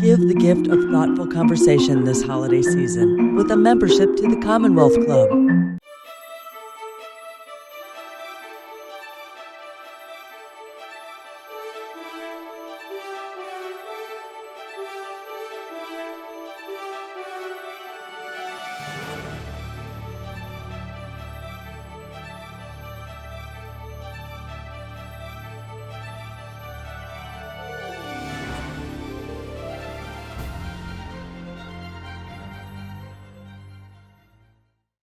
Give the gift of thoughtful conversation this holiday season with a membership to the Commonwealth Club.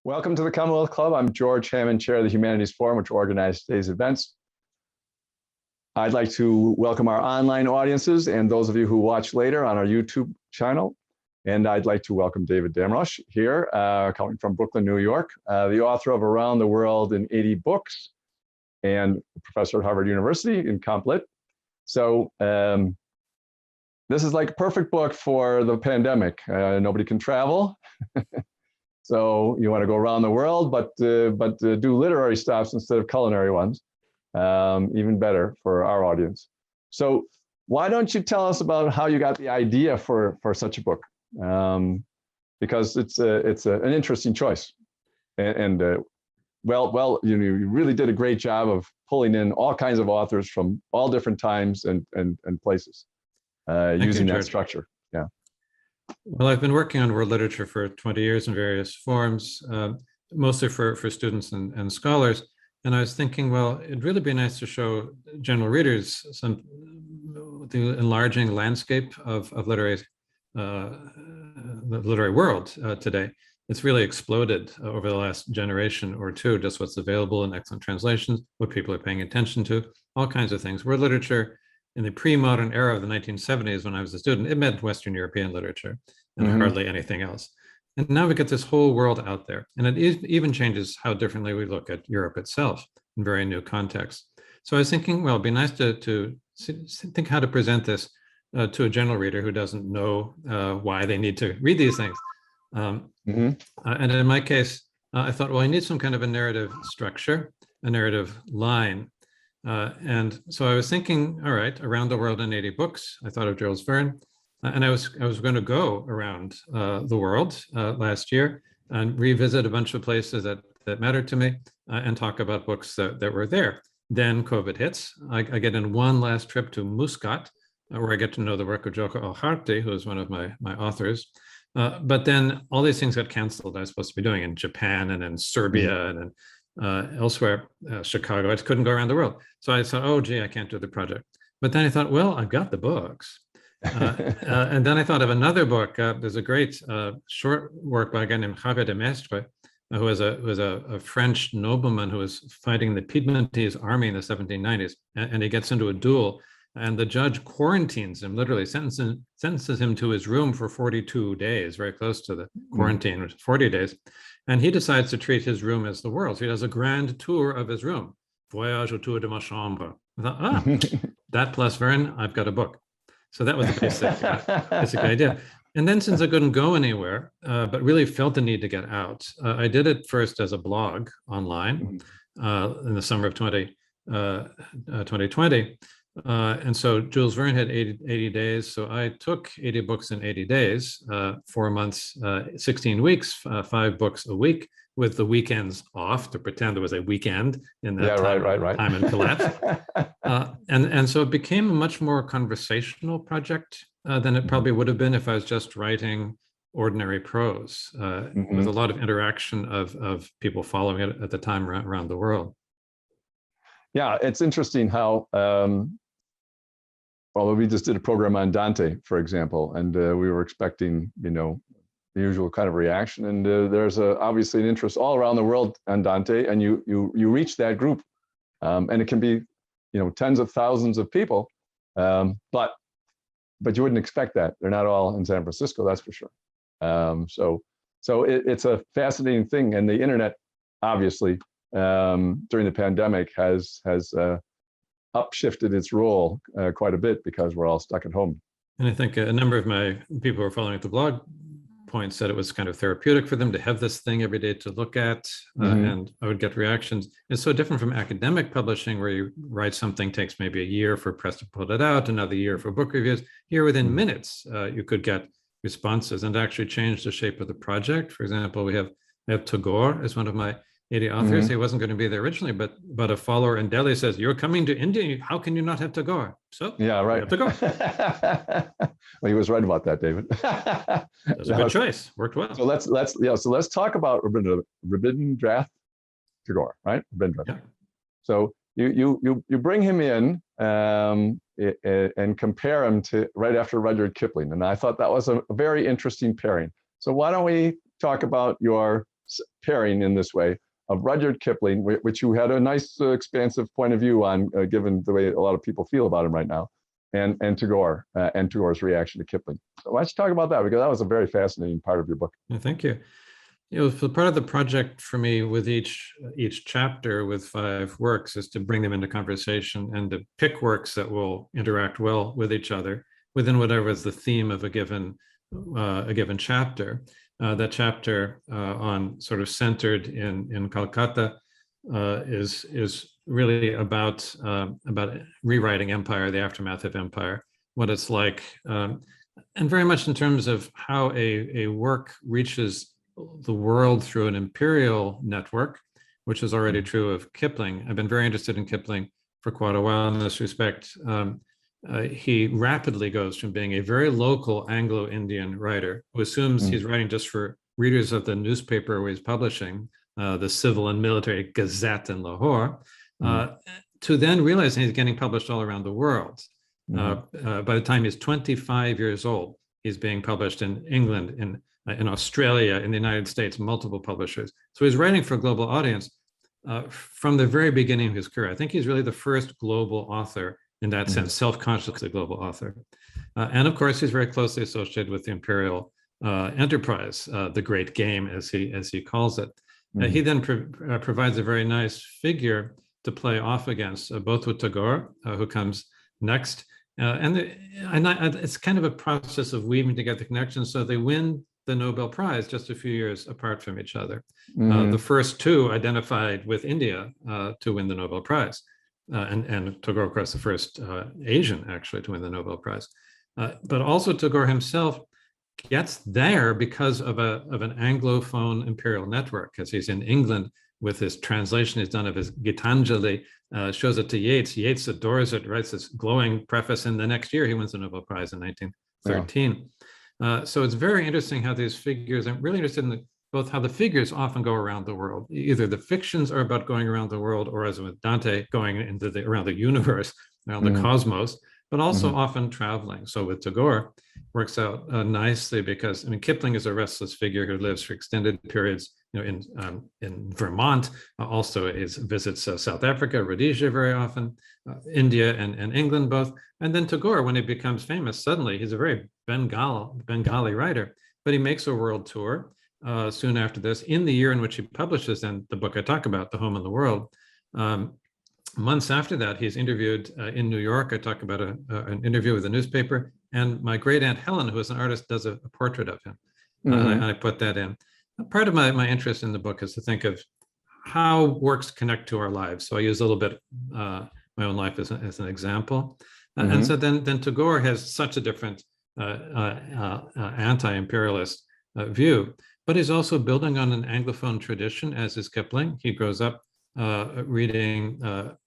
Welcome to the Commonwealth Club. I'm George Hammond, Chair of the Humanities Forum, which organized today's events. I'd like to welcome our online audiences and those of you who watch later on our YouTube channel. And I'd like to welcome David Damrosch here, coming from Brooklyn, New York, the author of Around the World in 80 Books and professor at Harvard University in Comp Lit. So this is like a perfect book for the pandemic. Nobody can travel. So you want to go around the world, but do literary stops instead of culinary ones, even better for our audience. So why don't you tell us about how you got the idea for such a book? Because it's an interesting choice, and well, you really did a great job of pulling in all kinds of authors from all different times and places, using that structure. Yeah. Well, I've been working on world literature for 20 years in various forms, mostly for students and scholars. And I was thinking, well, it'd really be nice to show general readers the enlarging landscape of the literary world today. It's really exploded over the last generation or two, just what's available in excellent translations, what people are paying attention to, all kinds of things. World literature in the pre-modern era of the 1970s, when I was a student, it meant Western European literature and hardly anything else. And now we get this whole world out there. And it even changes how differently we look at Europe itself in very new contexts. So I was thinking, well, it'd be nice to think how to present this to a general reader who doesn't know why they need to read these things. And in my case, I thought, well, I need some kind of a narrative structure, a narrative line. And so I was thinking, all right, Around the World in 80 Books. I thought of Jules Verne, and I was going to go around the world last year and revisit a bunch of places that mattered to me and talk about books that were there. Then COVID hits. I get in one last trip to Muscat, where I get to know the work of Joko Alharti, who is one of my authors. But then all these things got canceled. I was supposed to be doing in Japan and in Serbia and elsewhere, Chicago. I just couldn't go around the world. So I thought, oh, gee, I can't do the project. But then I thought, well, I've got the books. And then I thought of another book. There's a great short work by a guy named Javier de Maistre, who was a French nobleman who was fighting the Piedmontese army in the 1790s. And he gets into a duel, and the judge quarantines him, literally sentences him to his room for 42 days, very close to the quarantine, which is 40 days. And he decides to treat his room as the world. So he does a grand tour of his room. Voyage autour de ma chambre. I thought, that plus Verne, I've got a book. So that was the basic idea. And then since I couldn't go anywhere, but really felt the need to get out, I did it first as a blog online in the summer of 2020. And so Jules Verne had 80 days. So I took 80 books in 80 days, 4 months, 16 weeks, 5 books a week, with the weekends off to pretend there was a weekend in that time and collapse. And so it became a much more conversational project than it probably would have been if I was just writing ordinary prose, with a lot of interaction of people following it at the time around the world. Yeah, it's interesting how, well, we just did a program on Dante, for example, and we were expecting, the usual kind of reaction. And there's obviously an interest all around the world on Dante, and you reach that group, and it can be, tens of thousands of people, but you wouldn't expect that. They're not all in San Francisco, that's for sure. So it's a fascinating thing, and the internet, obviously, during the pandemic has upshifted its role quite a bit because we're all stuck at home. And I think a number of my people who are following the blog point said it was kind of therapeutic for them to have this thing every day to look at, and I would get reactions. It's so different from academic publishing, where you write something, takes maybe a year for press to put it out, another year for book reviews. Here, within minutes, you could get responses, and actually change the shape of the project. For example, we have Tagore as one of my 80 authors. He wasn't going to be there originally, but a follower in Delhi says, "You're coming to India. How can you not have Tagore?" So yeah, right. Tagore. Well, he was right about that, David. That was a good choice. Worked well. So let's talk about Rabindranath Tagore, right? Rabindranath. Yeah. So you bring him in and compare him to right after Rudyard Kipling, and I thought that was a very interesting pairing. So why don't we talk about your pairing in this way of Rudyard Kipling, which you had a nice expansive point of view on, given the way a lot of people feel about him right now, and Tagore and Tagore's reaction to Kipling. So why don't you talk about that, because that was a very fascinating part of your book. Yeah, thank you. So part of the project for me with each chapter with 5 works is to bring them into conversation and to pick works that will interact well with each other within whatever is the theme of a given chapter. That chapter on sort of centered in Calcutta is really about rewriting empire, the aftermath of empire, what it's like, and very much in terms of how a work reaches the world through an imperial network, which is already true of Kipling. I've been very interested in Kipling for quite a while in this respect. He rapidly goes from being a very local Anglo-Indian writer who assumes he's writing just for readers of the newspaper where he's publishing, the Civil and Military Gazette in Lahore, to then realizing he's getting published all around the world. By the time he's 25 years old, he's being published in England, in Australia, in the United States, multiple publishers. So he's writing for a global audience from the very beginning of his career. I think he's really the first global author in that sense, self-consciously global author. And of course, he's very closely associated with the imperial enterprise, the great game, as he calls it. He then provides a very nice figure to play off against, both with Tagore, who comes next. And it's kind of a process of weaving together connections. So they win the Nobel Prize just a few years apart from each other. The first 2 identified with India to win the Nobel Prize. And Tagore, of course, the first Asian actually to win the Nobel Prize. But also Tagore himself gets there because of an Anglophone imperial network, as he's in England with this translation he's done of his Gitanjali, shows it to Yeats. Yeats adores it, writes this glowing preface, and the next year he wins the Nobel Prize in 1913. So it's very interesting how these figures, I'm really interested in both how the figures often go around the world. Either the fictions are about going around the world, or as with Dante, going into around the universe, around the cosmos, but also often traveling. So with Tagore, works out nicely because, I mean, Kipling is a restless figure who lives for extended periods, in Vermont, also visits South Africa, Rhodesia very often, India and England both. And then Tagore, when he becomes famous, suddenly he's a very Bengali writer, but he makes a world tour soon after this, in the year in which he publishes then the book I talk about, The Home and the World. Months after that, he's interviewed in New York. I talk about an interview with a newspaper, and my great aunt Helen, who is an artist, does a portrait of him. And I put that in. Part of my interest in the book is to think of how works connect to our lives. So I use a little bit my own life as an example. And so then Tagore has such a different anti-imperialist view, but he's also building on an Anglophone tradition, as is Kipling. He grows up reading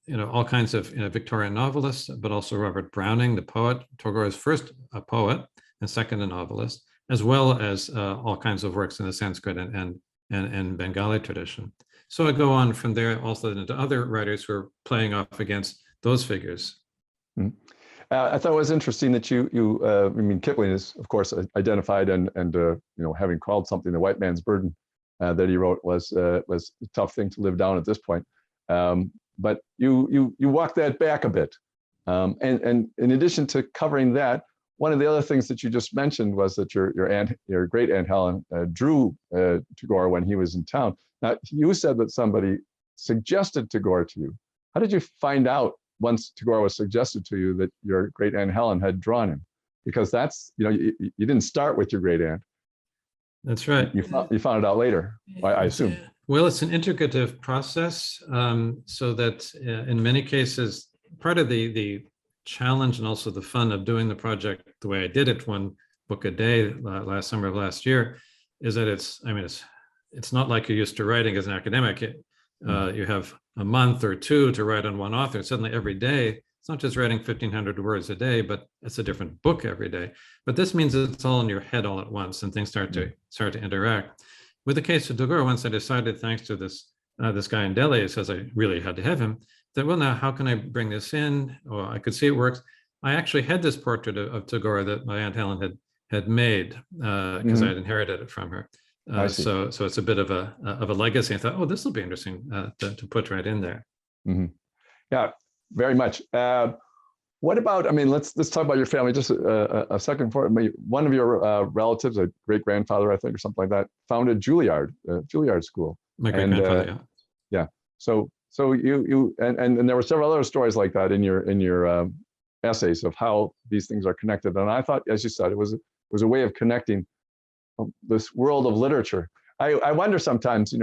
all kinds of Victorian novelists, but also Robert Browning, the poet. Tagore is first a poet and second a novelist, as well as all kinds of works in the Sanskrit and Bengali tradition. So I go on from there also into other writers who are playing off against those figures. I thought it was interesting that I mean, Kipling is, of course, identified and having called something the white man's burden that he wrote was a tough thing to live down at this point. But you walk that back a bit. And in addition to covering that, one of the other things that you just mentioned was that your great aunt Helen drew Tagore when he was in town. Now, you said that somebody suggested Tagore to you. How did you find out once Tagore was suggested to you that your great aunt Helen had drawn him? Because that's, you didn't start with your great aunt. That's right. You found it out later, I assume. Well, it's an integrative process, so that in many cases, part of the challenge and also the fun of doing the project the way I did it, one book a day last summer of last year, is that it's not like you're used to writing as an academic. You have a month or two to write on one author. Suddenly every day, it's not just writing 1,500 words a day, but it's a different book every day. But this means it's all in your head all at once, and things start to interact. With the case of Tagore, once I decided, thanks to this guy in Delhi who says I really had to have him, that, well, now how can I bring this in? Or I could see it works. I actually had this portrait of Tagore that my Aunt Helen had made because I had inherited it from her. So it's a bit of a legacy. I thought, oh, this will be interesting to put right in there. Yeah, very much. What about, let's talk about your family just a second. One of your relatives, a great grandfather, I think, or something like that, founded Juilliard School. My great grandfather, yeah. So you and there were several other stories like that in your essays of how these things are connected. And I thought, as you said, it was a way of connecting this world of literature. I wonder sometimes,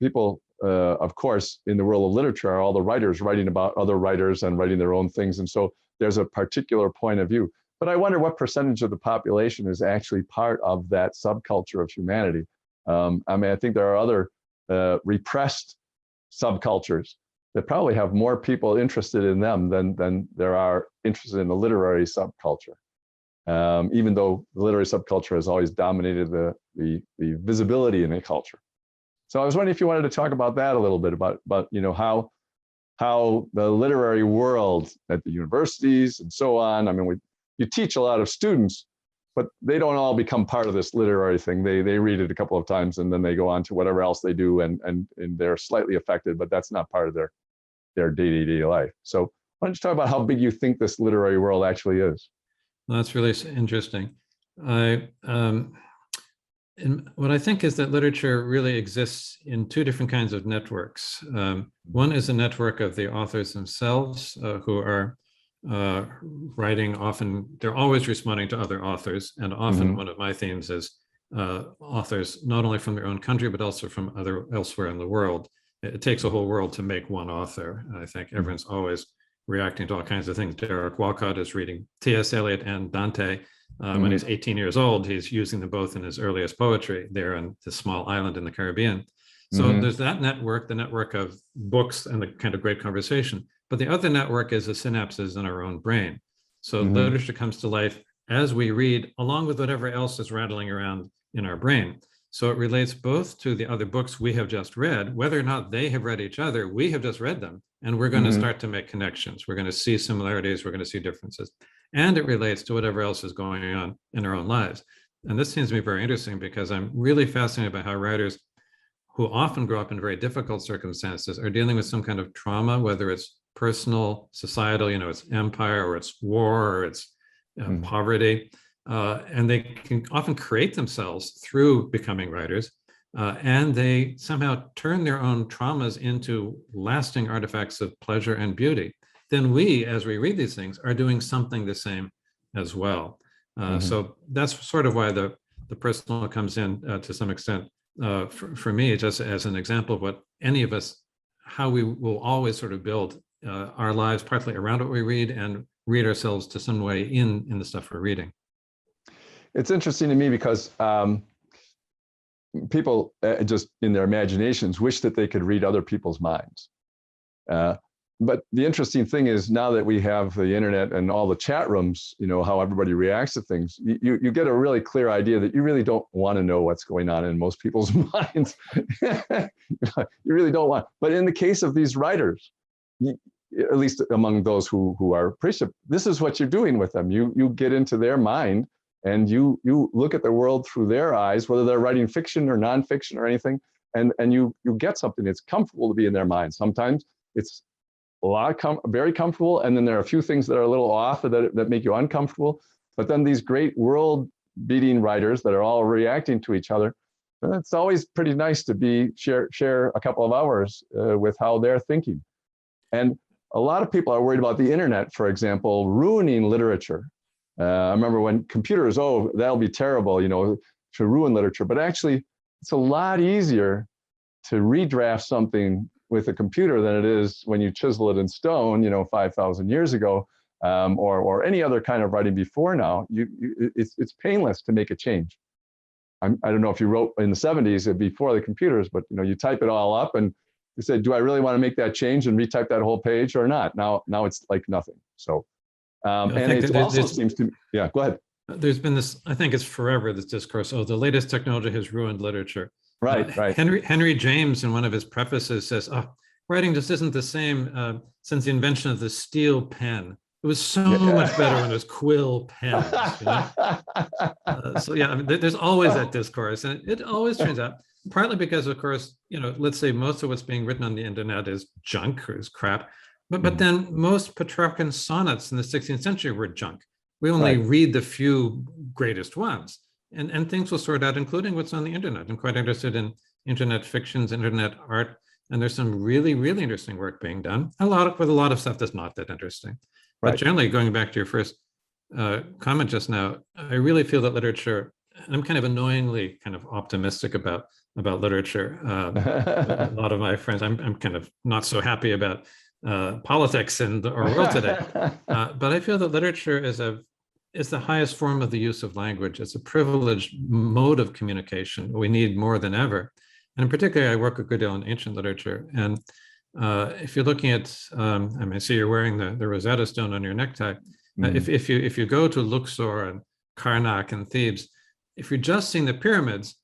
people, of course, in the world of literature are all the writers writing about other writers and writing their own things. And so there's a particular point of view. But I wonder what percentage of the population is actually part of that subculture of humanity. I think there are other repressed subcultures that probably have more people interested in them than there are interested in the literary subculture. Even though the literary subculture has always dominated the visibility in a culture. So I was wondering if you wanted to talk about that a little bit, about how the literary world at the universities and so on. You teach a lot of students, but they don't all become part of this literary thing. They read it a couple of times and then they go on to whatever else they do, and they're slightly affected, but that's not part of their day-to-day life. So why don't you talk about how big you think this literary world actually is? Well, that's really interesting. And what I think is that literature really exists in two different kinds of networks. One is a network of the authors themselves who are writing often, they're always responding to other authors. And often one of my themes is authors, not only from their own country, but also from elsewhere in the world. It takes a whole world to make one author. I think everyone's always reacting to all kinds of things. Derek Walcott is reading T.S. Eliot and Dante. When he's 18 years old, he's using them both in his earliest poetry there on this small island in the Caribbean. So there's that network, the network of books and the kind of great conversation. But the other network is the synapses in our own brain. So literature comes to life as we read, along with whatever else is rattling around in our brain. So it relates both to the other books we have just read, whether or not they have read each other, we have just read them, and we're going to start to make connections. We're going to see similarities, we're going to see differences. And it relates to whatever else is going on in our own lives. And this seems to me very interesting because I'm really fascinated by how writers who often grow up in very difficult circumstances are dealing with some kind of trauma, whether it's personal, societal, it's empire, or it's war, or it's poverty. And they can often create themselves through becoming writers. And they somehow turn their own traumas into lasting artifacts of pleasure and beauty. Then we, as we read these things, are doing something the same as well. So that's sort of why the personal comes in to some extent for me, just as an example of what any of us, how we will always sort of build our lives partly around what we read and read ourselves to some way in the stuff we're reading. It's interesting to me because people just in their imaginations wish that they could read other people's minds. But the interesting thing is, now that we have the internet and all the chat rooms, how everybody reacts to things, you get a really clear idea that you really don't want to know what's going on in most people's minds. You really don't want. But in the case of these writers, at least among those who are appreciative, this is what you're doing with them. You get into their mind and you look at the world through their eyes, whether they're writing fiction or nonfiction or anything, and you get something that's comfortable to be in their mind. Sometimes it's very comfortable, and then there are a few things that are a little off that make you uncomfortable. But then these great world-beating writers that are all reacting to each other, it's always pretty nice to share a couple of hours with how they're thinking. And a lot of people are worried about the internet, for example, ruining literature. I remember when computers, that'll be terrible, ruin literature, but actually it's a lot easier to redraft something with a computer than it is when you chisel it in stone, 5,000 years ago, or any other kind of writing before now. It's painless to make a change. I don't know if you wrote in the 70s before the computers, but you type it all up and you say, do I really want to make that change and retype that whole page or not? Now it's like nothing. So, and it also seems to, yeah, go ahead. There's been this, I think it's forever, this discourse, oh, the latest technology has ruined literature. Right. Henry James, in one of his prefaces, says, oh, writing just isn't the same since the invention of the steel pen. It was so much better when it was quill pens. So yeah, I mean, there's always that discourse, and it always turns out, partly because, of course, let's say most of what's being written on the internet is junk or is crap, but then most Petrarchan sonnets in the 16th century were junk. We only read the few greatest ones, and things will sort out, including what's on the internet. I'm quite interested in internet fictions, internet art, and there's some really, really interesting work being done. With a lot of stuff that's not that interesting. But generally, going back to your first comment just now, I really feel that literature, and I'm kind of annoyingly kind of optimistic about literature. A lot of my friends, I'm kind of not so happy about politics in our world today. But I feel that literature is the highest form of the use of language. It's a privileged mode of communication we need more than ever. And in particular, I work a good deal in ancient literature. And if you're looking at, I see you're wearing the Rosetta Stone on your necktie. If you go to Luxor and Karnak and Thebes, if you're just seeing the pyramids,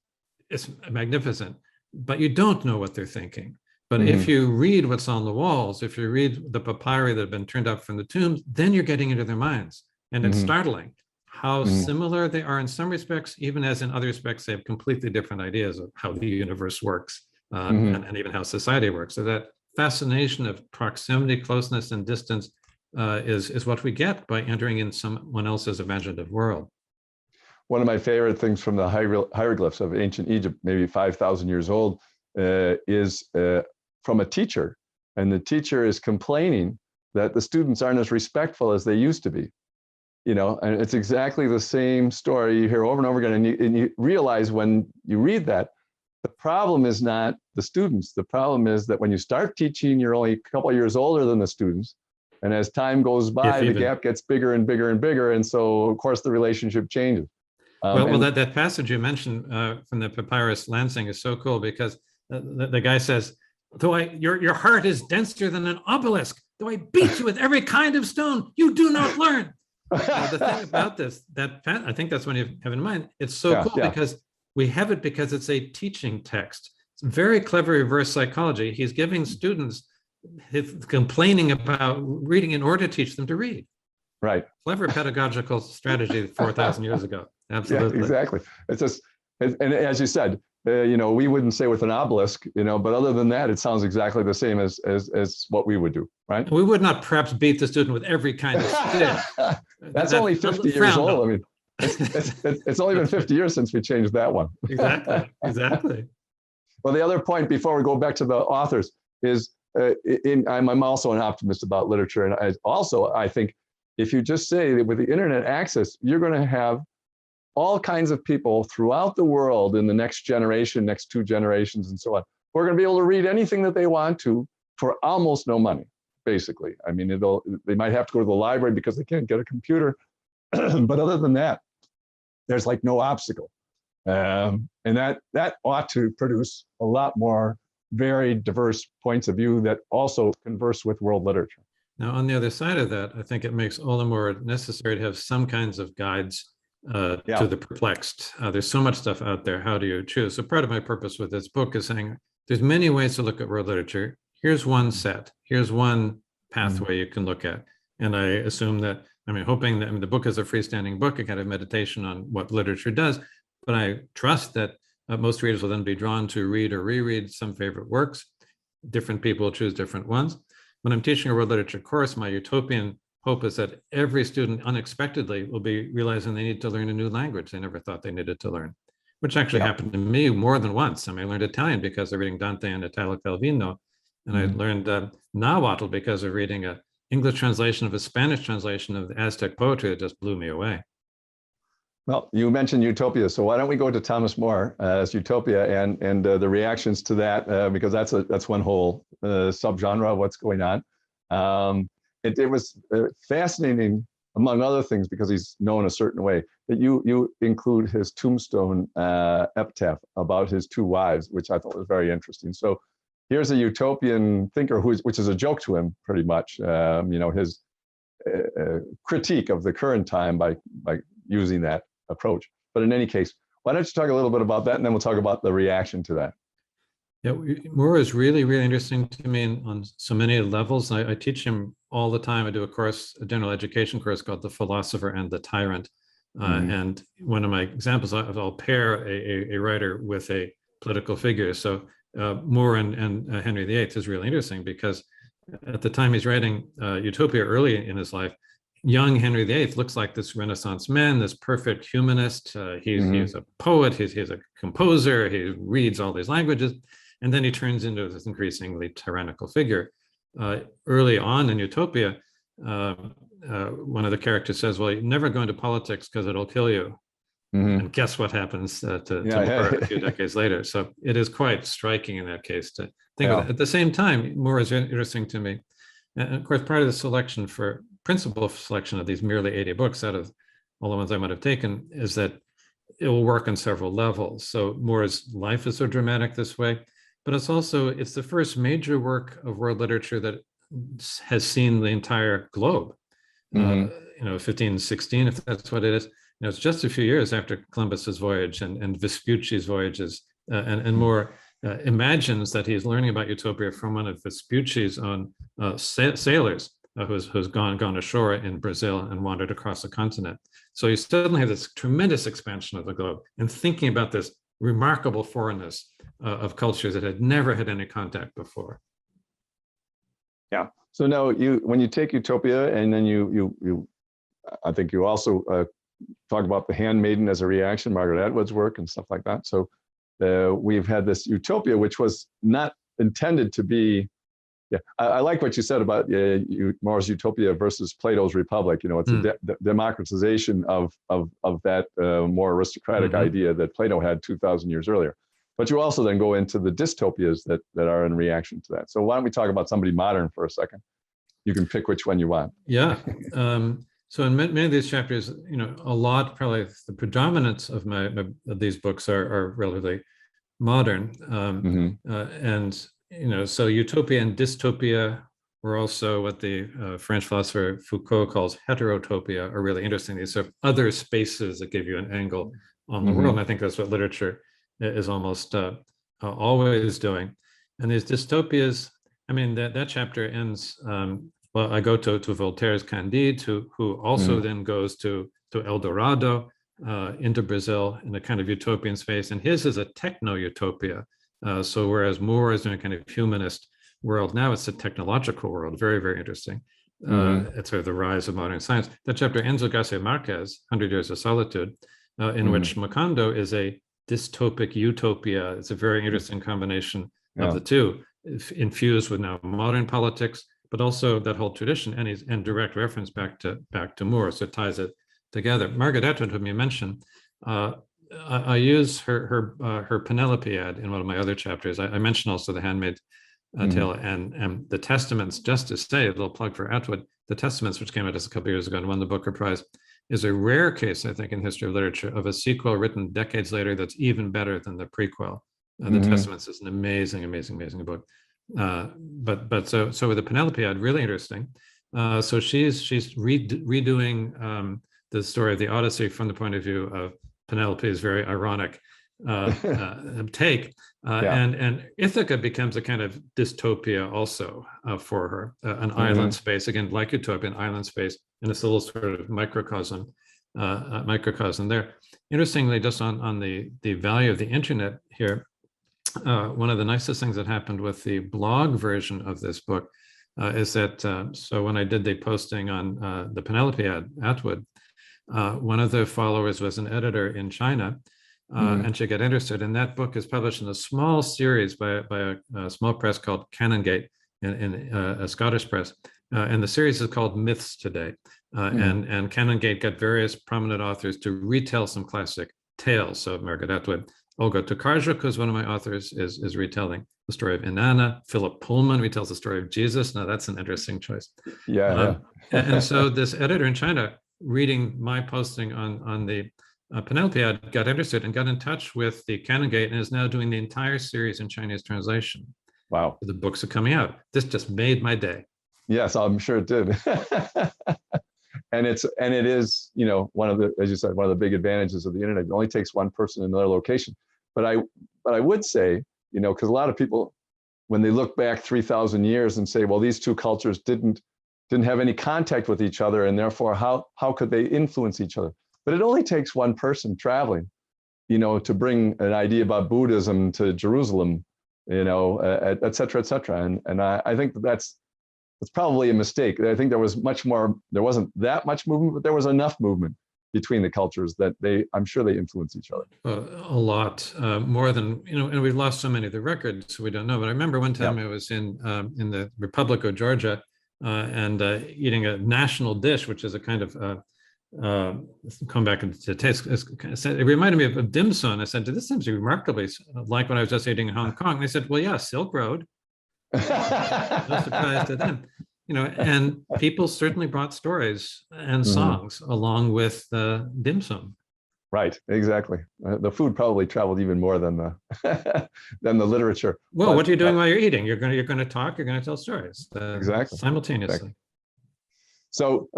it's magnificent, but you don't know what they're thinking. But if you read what's on the walls, if you read the papyri that have been turned up from the tombs, then you're getting into their minds. And it's startling how similar they are in some respects, even as in other respects, they have completely different ideas of how the universe works and even how society works. So that fascination of proximity, closeness, and distance is what we get by entering in someone else's imaginative world. One of my favorite things from the hieroglyphs of ancient Egypt, maybe 5,000 years old, is from a teacher. And the teacher is complaining that the students aren't as respectful as they used to be. And it's exactly the same story you hear over and over again. And you realize when you read that, the problem is not the students. The problem is that when you start teaching, you're only a couple of years older than the students. And as time goes by, the gap gets bigger and bigger and bigger. And so, of course, the relationship changes. Well, that passage you mentioned from the Papyrus Lansing is so cool because the guy says, though your heart is denser than an obelisk, though I beat you with every kind of stone, you do not learn. The thing about this, I think that's what you have in mind. It's so cool because we have it because it's a teaching text. It's very clever reverse psychology. He's giving students complaining about reading in order to teach them to read. Right. Clever pedagogical strategy 4,000 years ago. Absolutely. Yeah, exactly. It's just, and as you said, we wouldn't say with an obelisk, but other than that, it sounds exactly the same as what we would do, right? We would not perhaps beat the student with every kind of stick. That's only 50 years old. I mean, it's only been 50 years since we changed that one. Exactly. Well, the other point before we go back to the authors is, I'm also an optimist about literature. And I think if you just say that with the internet access, you're going to have all kinds of people throughout the world in the next generation, next 2 generations, and so on. We're going to be able to read anything that they want to for almost no money, basically. I mean, they might have to go to the library because they can't get a computer. But other than that, there's like no obstacle. And that ought to produce a lot more very diverse points of view that also converse with world literature. Now, on the other side of that, I think it makes all the more necessary to have some kinds of guides to the perplexed. There's so much stuff out there. How do you choose? So part of my purpose with this book is saying there's many ways to look at world literature. Here's one set. Here's one pathway you can look at. And I assume that, hoping that the book is a freestanding book, a kind of meditation on what literature does. But I trust that most readers will then be drawn to read or reread some favorite works. Different people choose different ones. When I'm teaching a world literature course, my utopian hope is that every student unexpectedly will be realizing they need to learn a new language they never thought they needed to learn, which actually happened to me more than once. I learned Italian because of reading Dante and Italo Calvino, and I learned Nahuatl because of reading an English translation of a Spanish translation of the Aztec poetry that just blew me away. Well, you mentioned Utopia, so why don't we go to Thomas More as Utopia and the reactions to that, because that's one whole subgenre of what's going on. It was fascinating, among other things, because he's known a certain way, that you include his tombstone epitaph about his two wives, which I thought was very interesting. So here's a utopian thinker which is a joke to him, pretty much. His critique of the current time by using that approach. But in any case, why don't you talk a little bit about that, and then we'll talk about the reaction to that. Yeah, Moore is really, really interesting to me on so many levels. I teach him all the time. I do a general education course called The Philosopher and the Tyrant. And one of my examples, I'll pair a writer with a political figure. So Moore and Henry VIII is really interesting because at the time he's writing Utopia early in his life, young Henry VIII looks like this Renaissance man, this perfect humanist. He's a poet, he's a composer, he reads all these languages. And then he turns into this increasingly tyrannical figure. Early on in Utopia, one of the characters says, well, you never go into politics because it'll kill you. And guess what happens to Moore a few decades later. So it is quite striking in that case to think of it. At the same time, Moore is interesting to me. And of course, part of the principal selection of these merely 80 books out of all the ones I might have taken is that it will work on several levels. So Moore's life is so dramatic this way, but it's the first major work of world literature that has seen the entire globe. 1516, if that's what it is. It's just a few years after Columbus's voyage and Vespucci's voyages, and Moore imagines that he's learning about Utopia from one of Vespucci's own sailors who's gone ashore in Brazil and wandered across the continent. So you suddenly have this tremendous expansion of the globe and thinking about this remarkable foreignness of cultures that had never had any contact before. Yeah. So now when you take Utopia and then I think you also talk about The Handmaiden as a reaction, Margaret Atwood's work and stuff like that. So we've had this Utopia, which was not intended to be. Yeah, I like what you said about Moore's Utopia versus Plato's Republic. It's a democratization of that more aristocratic idea that Plato had 2,000 years earlier. But you also then go into the dystopias that are in reaction to that. So why don't we talk about somebody modern for a second? You can pick which one you want. Yeah. So in many of these chapters, probably the predominance of these books are relatively modern. So utopia and dystopia were also what the French philosopher Foucault calls heterotopia, are really interesting. These are other spaces that give you an angle on the world. And I think that's what literature is almost always doing. And these dystopias, that chapter ends, I go to Voltaire's Candide, who also then goes to El Dorado, into Brazil in a kind of utopian space. And his is a techno-utopia. So whereas Moore is in a kind of humanist world, now it's a technological world, very, very interesting. It's sort of the rise of modern science. That chapter ends with Garcia Marquez, 100 Years of Solitude, in which Macondo is a dystopic utopia. It's a very interesting combination of the two, infused with now modern politics, but also that whole tradition and direct reference back to Moore. So it ties it together. Margaret Atwood, whom you mentioned, I use her Penelopiad in one of my other chapters. I mentioned also The Handmaid's Tale and the Testaments, just to say, a little plug for Atwood. The Testaments, which came out just a couple of years ago and won the Booker Prize, is a rare case, I think, in history of literature of a sequel written decades later that's even better than the prequel. The Testaments is an amazing, amazing, amazing book. But so with the Penelopiad, really interesting. So she's redoing the story of the Odyssey from the point of view of Penelope's very ironic take, and Ithaca becomes a kind of dystopia also for her, an island space, again, like Utopia, an island space, and it's a little sort of microcosm there. Interestingly, just on the value of the internet here, one of the nicest things that happened with the blog version of this book is that, so when I did the posting on the Penelopiad Atwood, one of the followers was an editor in China, and she got interested. And that book is published in a small series by a small press called Canongate in a Scottish press. And the series is called Myths Today. And Canongate got various prominent authors to retell some classic tales. So Margaret Atwood, Olga Tokarczuk, who's one of my authors, is retelling the story of Inanna. Philip Pullman retells the story of Jesus. Now that's an interesting choice. Yeah. And so this editor in China, reading my posting on the Penelopiad, got interested and got in touch with the Canongate and is now doing the entire series in Chinese translation. Wow. The books are coming out. This just made my day. Yes, I'm sure it did. And it is, one of the, as you said, one of the big advantages of the internet. It only takes one person in another location. But I would say, because a lot of people, when they look back 3,000 years and say, well, these two cultures didn't have any contact with each other, and therefore how could they influence each other? But it only takes one person traveling, to bring an idea about Buddhism to Jerusalem, et cetera, et cetera. And I think that's probably a mistake. I think there wasn't that much movement, but there was enough movement between the cultures that I'm sure they influence each other. A lot more than, and we've lost so many of the records, so we don't know. But I remember one time I was in the Republic of Georgia and eating a national dish, which is a kind of, come back to taste, it reminded me of dim sum. I said, this seems remarkably like when I was just eating in Hong Kong. And they said, well, yeah, Silk Road. No surprise to them. And people certainly brought stories and songs along with the dim sum. Right, exactly. The food probably traveled even more than the than the literature. Well, what are you doing while you're eating? You're going to talk. You're going to tell stories exactly simultaneously. Exactly. So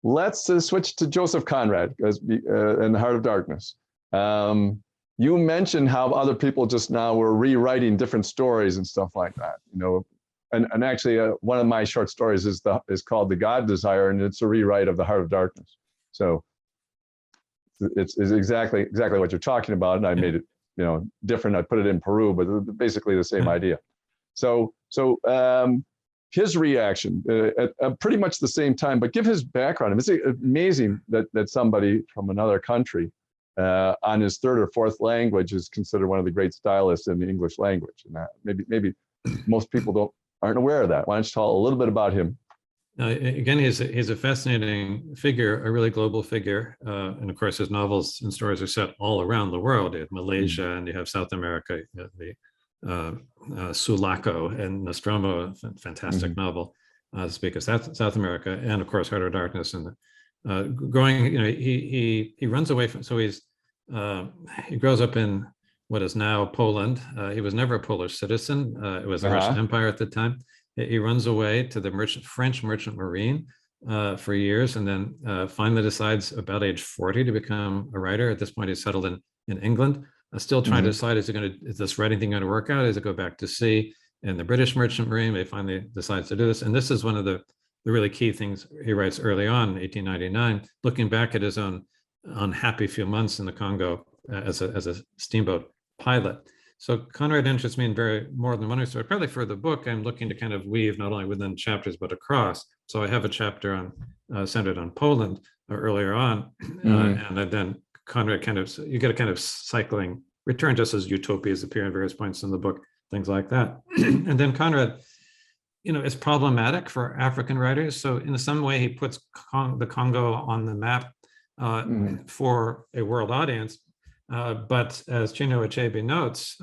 let's switch to Joseph Conrad in The Heart of Darkness. You mentioned how other people just now were rewriting different stories and stuff like that. And actually, one of my short stories is called The God Desire, and it's a rewrite of The Heart of Darkness. So it's exactly what you're talking about, and I made it different. I put it in Peru, but basically the same idea. So his reaction at pretty much the same time, but give his background. It's amazing that somebody from another country on his third or fourth language is considered one of the great stylists in the English language, and that maybe most people aren't aware of that. Why don't you tell a little bit about him? Again, he's a fascinating figure, a really global figure. And of course, his novels and stories are set all around the world. You have Malaysia and you have South America, Sulaco and Nostromo, a fantastic novel to speak of South America, and of course, Heart of Darkness. And growing, he runs away from, so he grows up in what is now Poland. He was never a Polish citizen. It was the Russian Empire at the time. He runs away to the French merchant marine for years, and then finally decides about age 40 to become a writer. At this point, he's settled in England, still trying to decide, is this writing thing going to work out? Is it go back to sea? In the British merchant marine, he finally decides to do this. And this is one of the really key things he writes early on in 1899, looking back at his own unhappy few months in the Congo as a steamboat pilot. So Conrad interests me in more than one story. Probably for the book, I'm looking to kind of weave not only within chapters, but across. So I have a chapter centered on Poland earlier on. And then Conrad you get a kind of cycling return, just as utopias appear in various points in the book, things like that. And then Conrad, is problematic for African writers. So in some way, he puts the Congo on the map for a world audience. But as Chinua Achebe notes,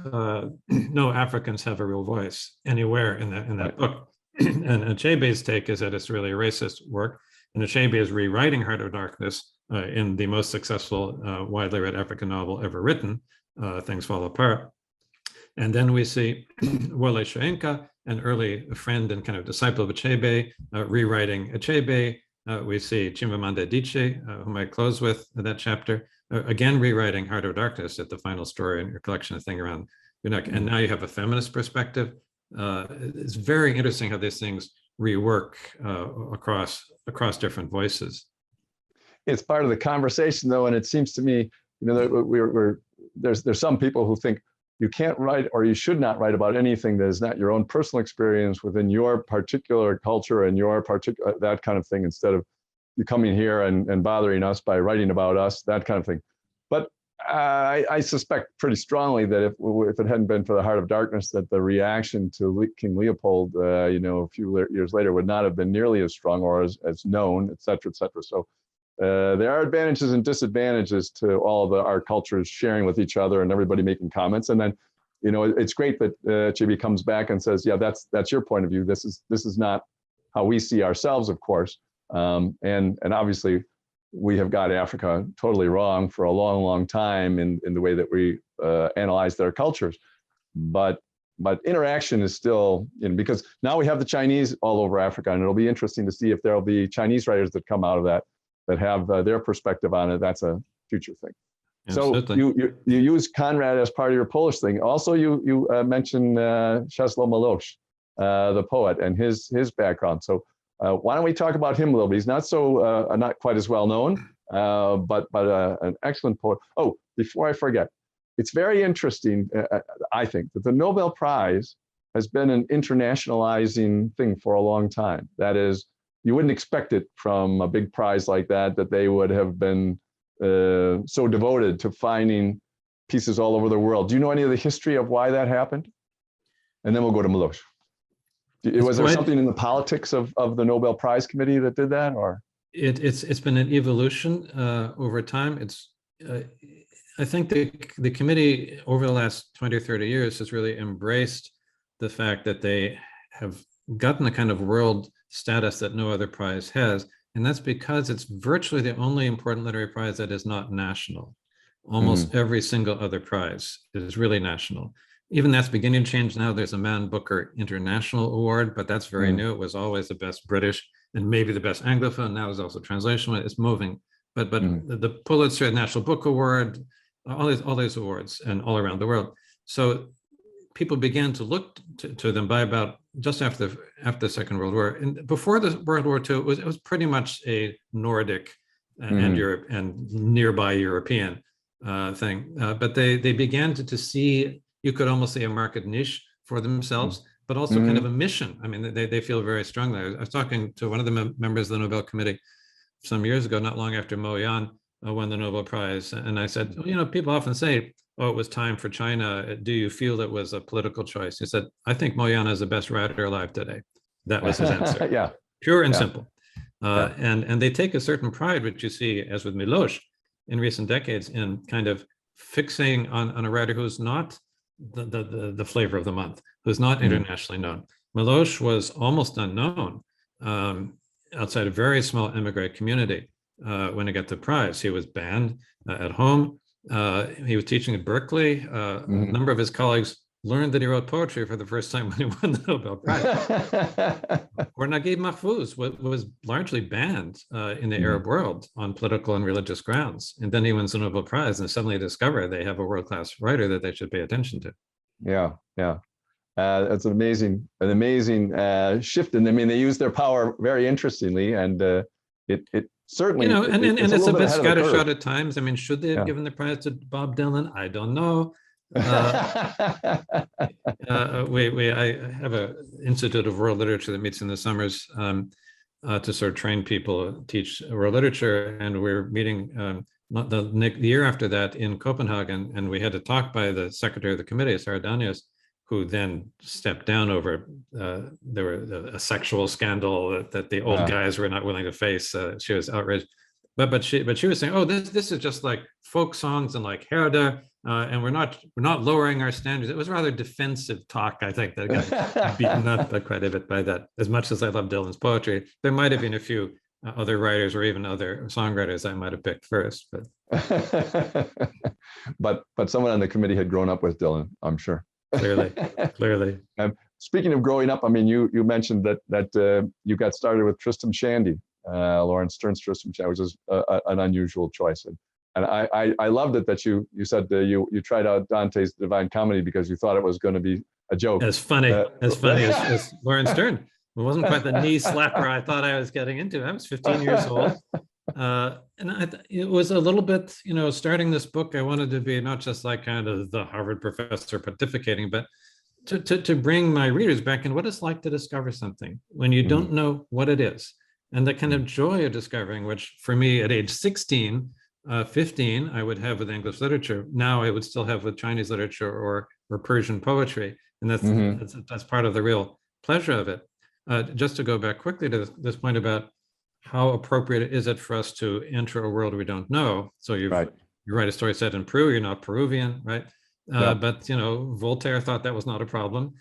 no Africans have a real voice anywhere in that book. And Achebe's take is that it's really a racist work. And Achebe is rewriting Heart of Darkness in the most successful, widely read African novel ever written, Things Fall Apart. And then we see Wole Soyinka, an early friend and kind of disciple of Achebe, rewriting Achebe. We see Chimamanda Adichie, whom I close with that chapter, again rewriting Heart of Darkness at the final story in your collection of thing around your neck. And now you have a feminist perspective. It's very interesting how these things rework across different voices. It's part of the conversation, though, and it seems to me, that there's some people who think you can't write or you should not write about anything that is not your own personal experience within your particular culture and your particular that kind of thing, instead of you coming here and bothering us by writing about us, that kind of thing. But I suspect pretty strongly that if it hadn't been for the Heart of Darkness, that the reaction to King Leopold, a few years later, would not have been nearly as strong or as known, et cetera, et cetera. So there are advantages and disadvantages to all of our cultures sharing with each other and everybody making comments. And then, it's great that Chibi comes back and says, yeah, that's your point of view. This is not how we see ourselves, of course. And obviously, we have got Africa totally wrong for a long, long time in the way that we analyze their cultures. But interaction is still, because now we have the Chinese all over Africa, and it'll be interesting to see if there'll be Chinese writers that come out of that have their perspective on it. That's a future thing. Absolutely. So you use Conrad as part of your Polish thing. Also, you mentioned Czesław Miłosz, the poet, and his background. So why don't we talk about him a little bit? He's not quite as well known, but an excellent poet. Oh, before I forget, it's very interesting, I think, that the Nobel Prize has been an internationalizing thing for a long time. That is, you wouldn't expect it from a big prize like that they would have been so devoted to finding pieces all over the world. Do you know any of the history of why that happened? And then we'll go to Miłosz. Was there something in the politics of the Nobel Prize Committee that did that, or? It's been an evolution over time. I think the committee over the last 20 or 30 years has really embraced the fact that they have gotten a kind of world status that no other prize has. And that's because it's virtually the only important literary prize that is not national. Almost every single other prize is really national. Even that's beginning to change now. There's a Man Booker International Award, but that's very new. It was always the best British and maybe the best Anglophone. Now there's also translation. It's moving. But the Pulitzer National Book Award, all these awards, and all around the world. So people began to look to them by about just after the Second World War. And before the World War II, it was pretty much a Nordic and Europe and nearby European thing. But they began to see, you could almost say, a market niche for themselves, but also kind of a mission. I mean, they feel very strongly. I was talking to one of the members of the Nobel Committee some years ago, not long after Mo Yan won the Nobel Prize. And I said, people often say, oh, it was time for China. Do you feel it was a political choice? He said, I think Mo Yan is the best writer alive today. That was his answer. Yeah. Pure and simple. And they take a certain pride, which you see, as with Miłosz, in recent decades, in kind of fixing on a writer who's not the flavor of the month, who's not internationally known. Miłosz was almost unknown outside a very small immigrant community when he got the prize. He was banned at home. He was teaching at Berkeley. A number of his colleagues learned that he wrote poetry for the first time when he won the Nobel Prize. Or Naguib Mahfouz was largely banned in the Arab world on political and religious grounds. And then he wins the Nobel Prize and suddenly discover they have a world-class writer that they should pay attention to. Yeah. It's an amazing shift. And I mean, they use their power very interestingly, and it certainly, and it's a bit scattershot at times. I mean, should they have given the prize to Bob Dylan? I don't know. I have an Institute of World Literature that meets in the summers to sort of train people, teach world literature, and we're meeting the year after that in Copenhagen, and we had a talk by the secretary of the committee, Sarah Danius, who then stepped down over there were a sexual scandal that the old guys were not willing to face. She was outraged, but she was saying, oh, this is just like folk songs and like Herder, and we're not lowering our standards. It was rather defensive talk, I think, that got beaten up quite a bit by that. As much as I love Dylan's poetry, there might have been a few other writers or even other songwriters I might have picked first, but someone on the committee had grown up with Dylan, I'm sure. Clearly. Speaking of growing up, I mean, you mentioned that you got started with Tristram Shandy, Laurence Stern's Tristram Shandy, which is an unusual choice. And I loved it that you said you tried out Dante's Divine Comedy because you thought it was going to be a joke. As funny as Laurence Sterne. It wasn't quite the knee slapper I thought I was getting into. I was 15 years old. And it was a little bit, starting this book, I wanted to be not just like kind of the Harvard professor pontificating, but to bring my readers back in what it's like to discover something when you don't know what it is. And the kind of joy of discovering, which for me at age 16 15, I would have with English literature. Now I would still have with Chinese literature or Persian poetry. And that's part of the real pleasure of it. Just to go back quickly to this point about how appropriate is it for us to enter a world we don't know. So you write a story set in Peru, you're not Peruvian, right? But, Voltaire thought that was not a problem.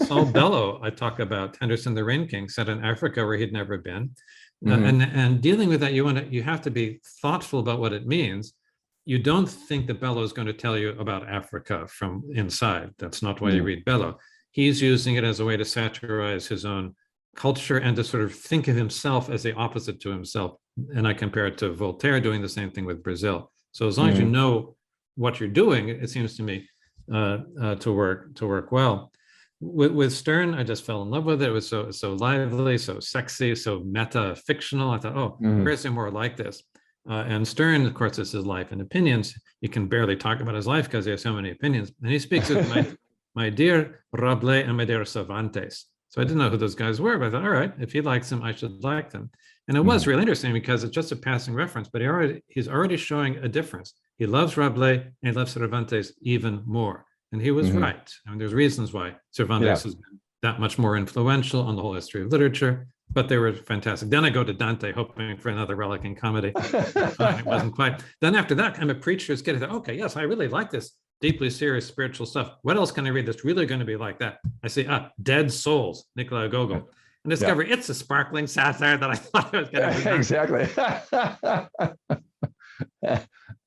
Saul Bellow, I talk about Henderson the Rain King, set in Africa where he'd never been. And dealing with that, you have to be thoughtful about what it means. You don't think that Bellow is going to tell you about Africa from inside. That's not why you read Bellow. He's using it as a way to satirize his own culture and to sort of think of himself as the opposite to himself. And I compare it to Voltaire doing the same thing with Brazil. So as long as you know what you're doing, it seems to me to work well. With Stern, I just fell in love with it. It was so lively, so sexy, so meta fictional. I thought, oh, where's there more like this? And Stern, of course, is his life and opinions. You can barely talk about his life because he has so many opinions. And he speaks of my dear Rabelais and my dear Cervantes. So I didn't know who those guys were, but I thought, all right, if he likes them, I should like them. And it was really interesting because it's just a passing reference, but he's already showing a difference. He loves Rabelais and he loves Cervantes even more. And he was right. I mean, there's reasons why Cervantes has been that much more influential on the whole history of literature, but they were fantastic. Then I go to Dante hoping for another relic in comedy. It wasn't quite. Then after that, I'm a preacher's kid. I thought, okay, yes, I really like this deeply serious spiritual stuff. What else can I read that's really going to be like that? I see, Dead Souls, Nikolai Gogol. And discover it's a sparkling satire that I thought I was going to be. Exactly.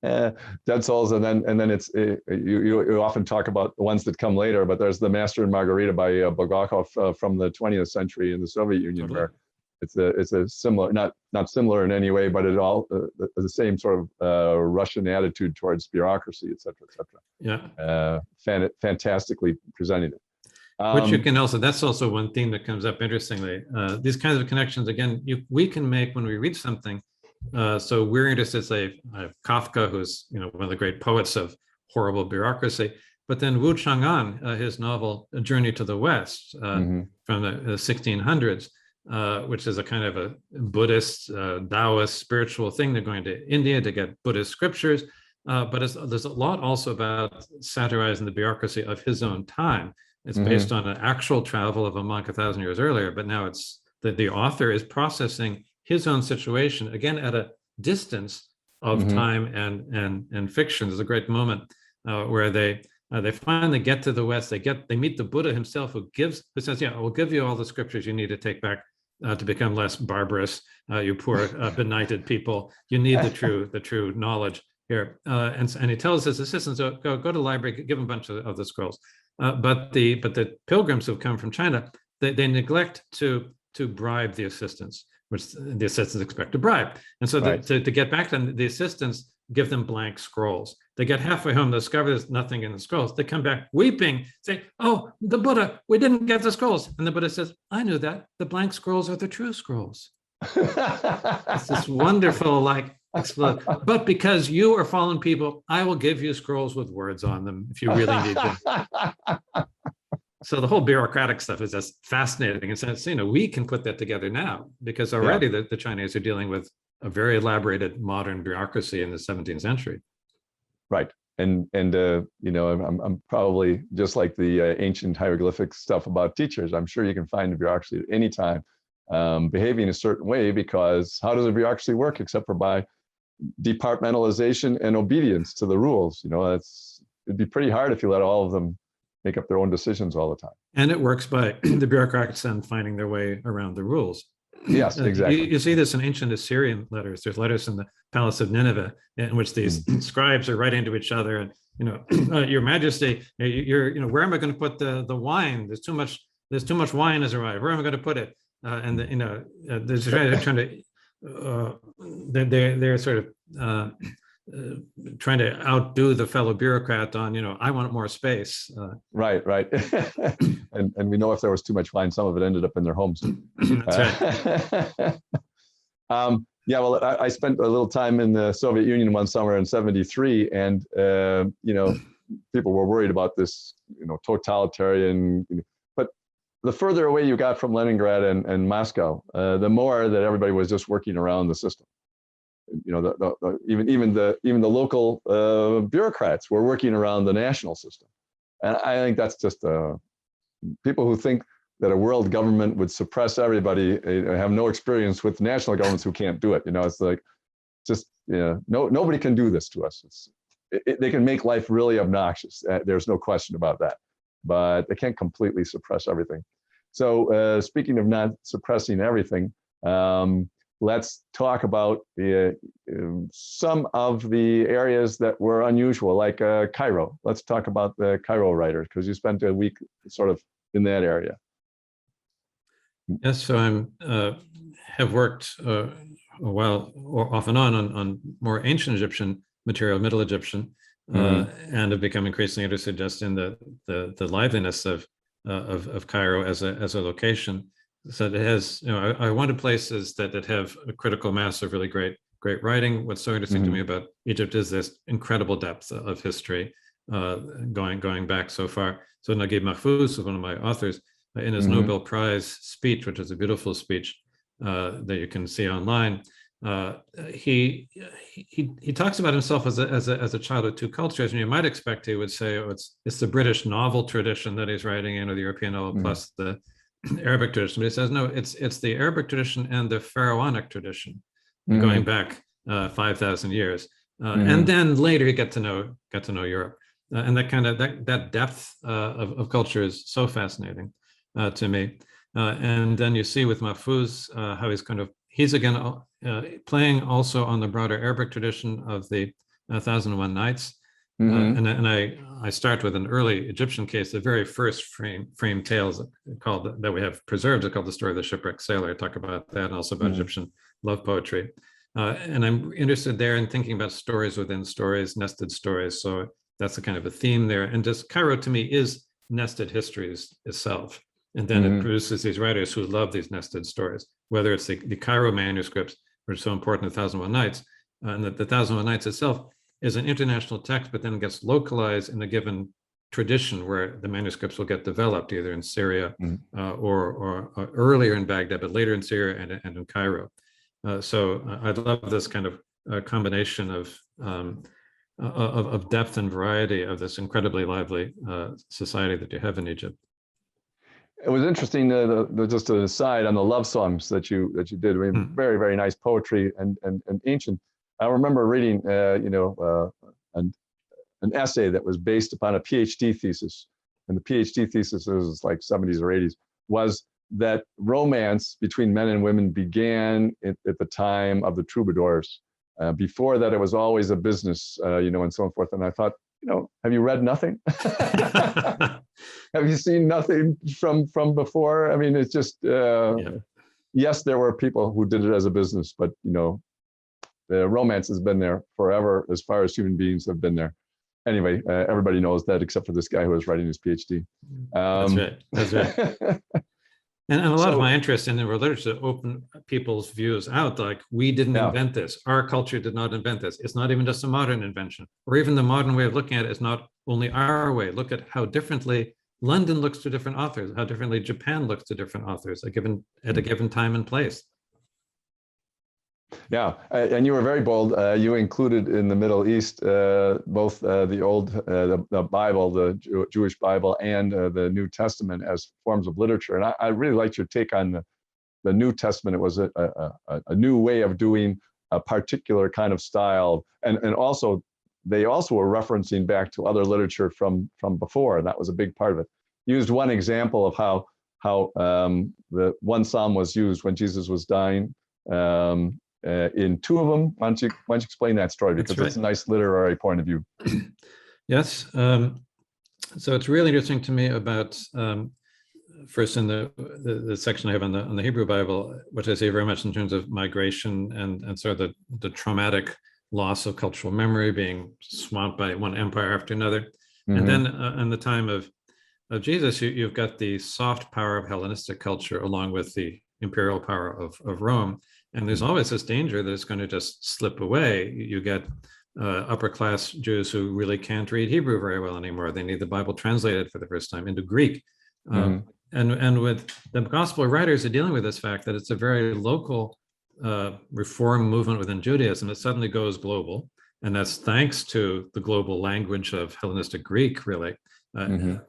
Dead Souls, and then it's you often talk about the ones that come later, but there's the Master and Margarita by Bulgakov from the 20th century in the Soviet Union, where it's a similar, not similar in any way, but it all the same sort of Russian attitude towards bureaucracy, et cetera, et cetera. Yeah, fantastically presented it. Which you can also, that's also one theme that comes up interestingly. These kinds of connections, again, we can make when we read something. So we're interested, say, Kafka, who's one of the great poets of horrible bureaucracy, but then Wu Chang'an, his novel A Journey to the West from the 1600s, which is a kind of a Buddhist, Taoist spiritual thing. They're going to India to get Buddhist scriptures, but there's a lot also about satirizing the bureaucracy of his own time. It's based on an actual travel of a monk 1,000 years earlier, but now it's that the author is processing his own situation, again, at a distance of time and fiction. There's a great moment where they finally get to the West. They meet the Buddha himself, who says, yeah, we'll give you all the scriptures you need to take back to become less barbarous, you poor benighted people. You need the true knowledge here. And he tells his assistants, go to the library, give them a bunch of the scrolls. But the pilgrims who've come from China, they neglect to bribe the assistants, which the assistants expect to bribe. And so to get back to them, the assistants give them blank scrolls. They get halfway home, discover there's nothing in the scrolls. They come back weeping, say, oh, the Buddha, we didn't get the scrolls. And the Buddha says, I knew that. The blank scrolls are the true scrolls. It's this wonderful, explode. But because you are fallen people, I will give you scrolls with words on them if you really need them. So the whole bureaucratic stuff is just fascinating. And since, we can put that together now, because already the Chinese are dealing with a very elaborated modern bureaucracy in the 17th century. Right. And I'm probably just like the ancient hieroglyphic stuff about teachers. I'm sure you can find a bureaucracy at any time behaving a certain way, because how does a bureaucracy work except for by departmentalization and obedience to the rules? It'd be pretty hard if you let all of them make up their own decisions all the time. And it works by the bureaucrats then finding their way around the rules. Yes, exactly. You see this in ancient Assyrian letters. There's letters in the Palace of Nineveh in which these scribes are writing to each other, and Your Majesty, where am I going to put the wine? There's too much wine has arrived. Where am I going to put it? They're trying to they're sort of trying to outdo the fellow bureaucrat on, I want more space. Right. and we know if there was too much wine, some of it ended up in their homes. That's right. I spent a little time in the Soviet Union one summer in '73, and people were worried about this, totalitarian. But the further away you got from Leningrad and Moscow, the more that everybody was just working around the system. even the local bureaucrats were working around the national system. And I think that's just people who think that a world government would suppress everybody have no experience with national governments who can't do it. It's like just nobody can do this to us. They can make life really obnoxious. There's no question about that, but they can't completely suppress everything. So speaking of not suppressing everything, let's talk about some of the areas that were unusual, like Cairo. Let's talk about the Cairo writers, because you spent a week sort of in that area. Yes, so I have worked a while, or off and on more ancient Egyptian material, Middle Egyptian, and have become increasingly interested just in the liveliness of Cairo as a location. So it has, I wanted places that have a critical mass of really great writing. What's so interesting to me about Egypt is this incredible depth of history, going back so far. So Naguib Mahfouz, one of my authors, in his Nobel Prize speech, which is a beautiful speech that you can see online, he talks about himself as a child of two cultures, and you might expect he would say, oh, it's the British novel tradition that he's writing in, or the European novel plus the Arabic tradition. But he says no, it's the Arabic tradition and the Pharaonic tradition, going back 5,000 years, and then later you get to know Europe, and that depth of culture is so fascinating to me. And then you see with Mahfouz how he's again playing also on the broader Arabic tradition of the 1001 Nights. And I start with an early Egyptian case, the very first frame tales that we have preserved, are called The Story of the Shipwrecked Sailor. I talk about that, and also about Egyptian love poetry. And I'm interested there in thinking about stories within stories, nested stories. So that's a kind of a theme there. And just Cairo to me is nested histories itself. And then it produces these writers who love these nested stories, whether it's the Cairo manuscripts, which are so important, the 1001 Nights, and the 1001 Nights itself is an international text, but then it gets localized in a given tradition where the manuscripts will get developed either in Syria or earlier in Baghdad, but later in Syria and in Cairo. So I love this kind of combination of depth and variety of this incredibly lively society that you have in Egypt. It was interesting, just an aside on the love songs that you did. I mean, very, very nice poetry and ancient. I remember reading, an essay that was based upon a PhD thesis, and the PhD thesis, was like 70s or 80s, was that romance between men and women began at the time of the troubadours. Before that, it was always a business, and so forth. And I thought, have you read nothing? Have you seen nothing from before? I mean, it's just, yes, there were people who did it as a business, but, the romance has been there forever as far as human beings have been there. Anyway, everybody knows that except for this guy who was writing his PhD. That's right. And a lot of my interest in the literature to open people's views out, like, we didn't invent this. Our culture did not invent this. It's not even just a modern invention, or even the modern way of looking at it is not only our way. Look at how differently London looks to different authors, how differently Japan looks to different authors at a given time and place. Yeah, and you were very bold. You included in the Middle East both the old the Bible, the Jewish Bible, and the New Testament as forms of literature. And I really liked your take on the New Testament. It was a new way of doing a particular kind of style, and also they also were referencing back to other literature from before, and that was a big part of it. You used one example of how the one psalm was used when Jesus was dying. In two of them. Why don't you explain that story, because it's a nice literary point of view. Yes. So it's really interesting to me about first in the section I have on the Hebrew Bible, which I see very much in terms of migration and sort of the traumatic loss of cultural memory, being swamped by one empire after another. And then in the time of Jesus, you've got the soft power of Hellenistic culture along with the imperial power of Rome. And there's always this danger that it's going to just slip away. You get upper class Jews who really can't read Hebrew very well anymore. They need the Bible translated for the first time into Greek. And with the gospel writers are dealing with this fact that it's a very local reform movement within Judaism, it suddenly goes global. And that's thanks to the global language of Hellenistic Greek, really,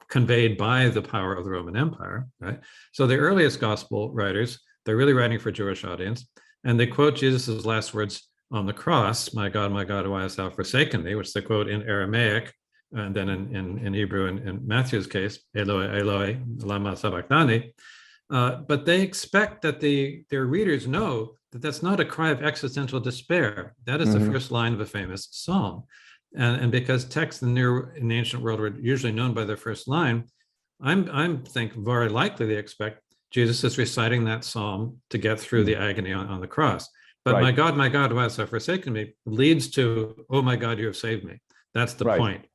conveyed by the power of the Roman Empire, right? So the earliest gospel writers, they're really writing for a Jewish audience, and they quote Jesus' last words on the cross, my God, why hast thou forsaken me?" which they quote in Aramaic, and then in Hebrew, in Matthew's case, Eloi, Eloi, lama sabachthani. But they expect that their readers know that that's not a cry of existential despair. That is the first line of a famous psalm. And because texts in the ancient world were usually known by their first line, I'm think very likely they expect Jesus is reciting that psalm to get through the agony on the cross. But right. My God, why hast thou forsaken me? Leads to, oh my God, you have saved me. That's the point.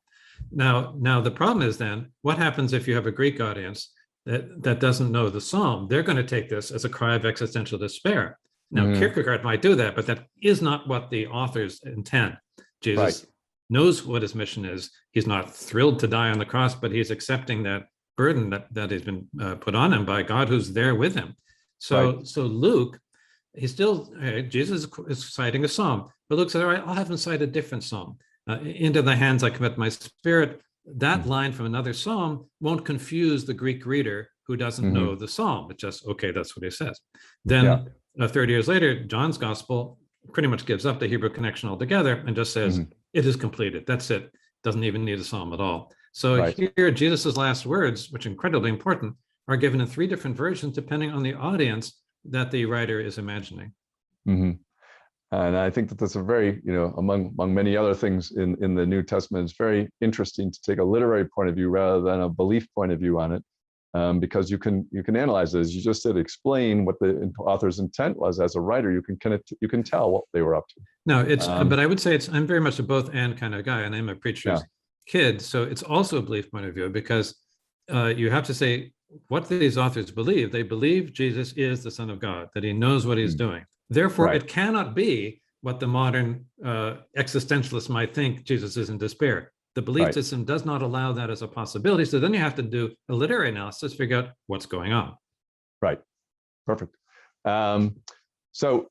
Now the problem is then, what happens if you have a Greek audience that doesn't know the psalm? They're going to take this as a cry of existential despair. Now, Kierkegaard might do that, but that is not what the authors intend. Jesus knows what his mission is. He's not thrilled to die on the cross, but he's accepting that burden that has been put on him by God, who's there with him. So Luke, he's still, Jesus is citing a psalm, but Luke said, all right, I'll have him cite a different psalm. Into the hands I commit my spirit. That line from another psalm won't confuse the Greek reader who doesn't know the psalm. It's just, okay, that's what he says. Then 30 years later, John's gospel pretty much gives up the Hebrew connection altogether and just says, it is completed. That's it. Doesn't even need a psalm at all. So here, Jesus's last words, which are incredibly important, are given in 3 different versions, depending on the audience that the writer is imagining. And I think that that's a very, among many other things in the New Testament, it's very interesting to take a literary point of view rather than a belief point of view on it, because you can analyze it, as you just did, explain what the author's intent was as a writer. You can tell what they were up to. No, it's but I would say I'm very much a both and kind of guy, and I'm a preacher's kid, so it's also a belief point of view, because you have to say what these authors believe. They believe Jesus is the Son of God, that he knows what he's doing. Therefore, it cannot be what the modern existentialist might think, Jesus is in despair. The belief system does not allow that as a possibility. So then you have to do a literary analysis, figure out what's going on. Right. Perfect. So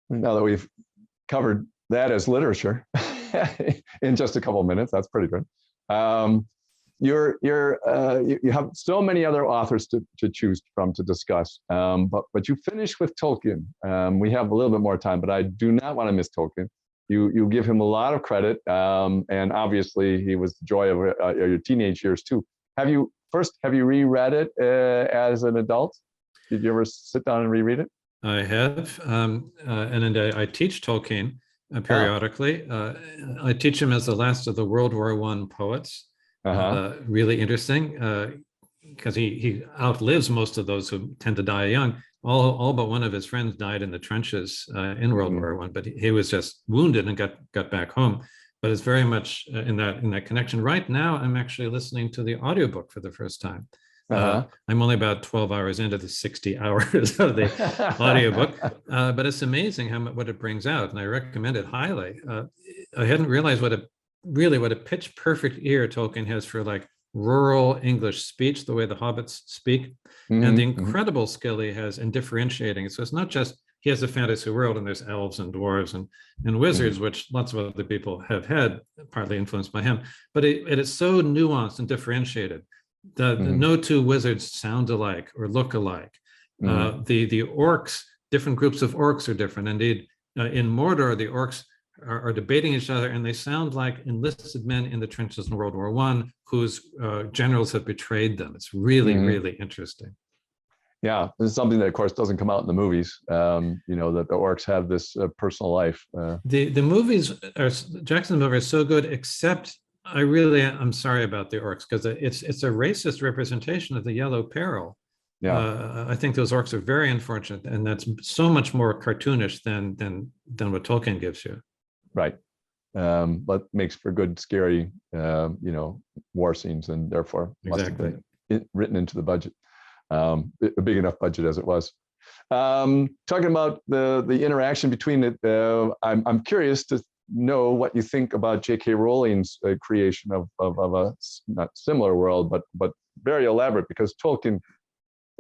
now that we've covered that as literature in just a couple of minutes, that's pretty good. You have so many other authors to choose from to discuss, but you finish with Tolkien. We have a little bit more time, but I do not want to miss Tolkien. You give him a lot of credit, and obviously he was the joy of your teenage years too. Have you reread it as an adult? Did you ever sit down and reread it? I have, and I teach Tolkien periodically. I teach him as the last of the World War I poets. Really interesting, because he outlives most of those who tend to die young. All but one of his friends died in the trenches in World War I, but he was just wounded and got back home. But it's very much in that connection. Right now, I'm actually listening to the audiobook for the first time. I'm only about 12 hours into the 60 hours of the audiobook, but it's amazing what it brings out, and I recommend it highly. I hadn't realized what a pitch perfect ear Tolkien has for like rural English speech, the way the hobbits speak, and the incredible skill he has in differentiating. So it's not just he has a fantasy world and there's elves and dwarves and wizards, which lots of other people have had, partly influenced by him, but it is so nuanced and differentiated. No two wizards sound alike or look alike. The orcs, different groups of orcs are different. Indeed, in Mordor, the orcs are debating each other, and they sound like enlisted men in the trenches in World War I whose generals have betrayed them. It's really, really interesting. Yeah, this is something that, of course, doesn't come out in the movies. That the orcs have this personal life. The movies Jackson's movies are so good, except I'm sorry about the orcs, because it's a racist representation of the Yellow Peril. I think those orcs are very unfortunate, and that's so much more cartoonish than what Tolkien gives you. Right. But makes for good, scary, war scenes, and therefore must have been written into the budget, a big enough budget as it was. Talking about the interaction between it, I'm curious to know what you think about J.K. Rowling's creation of a not similar world, but very elaborate, because Tolkien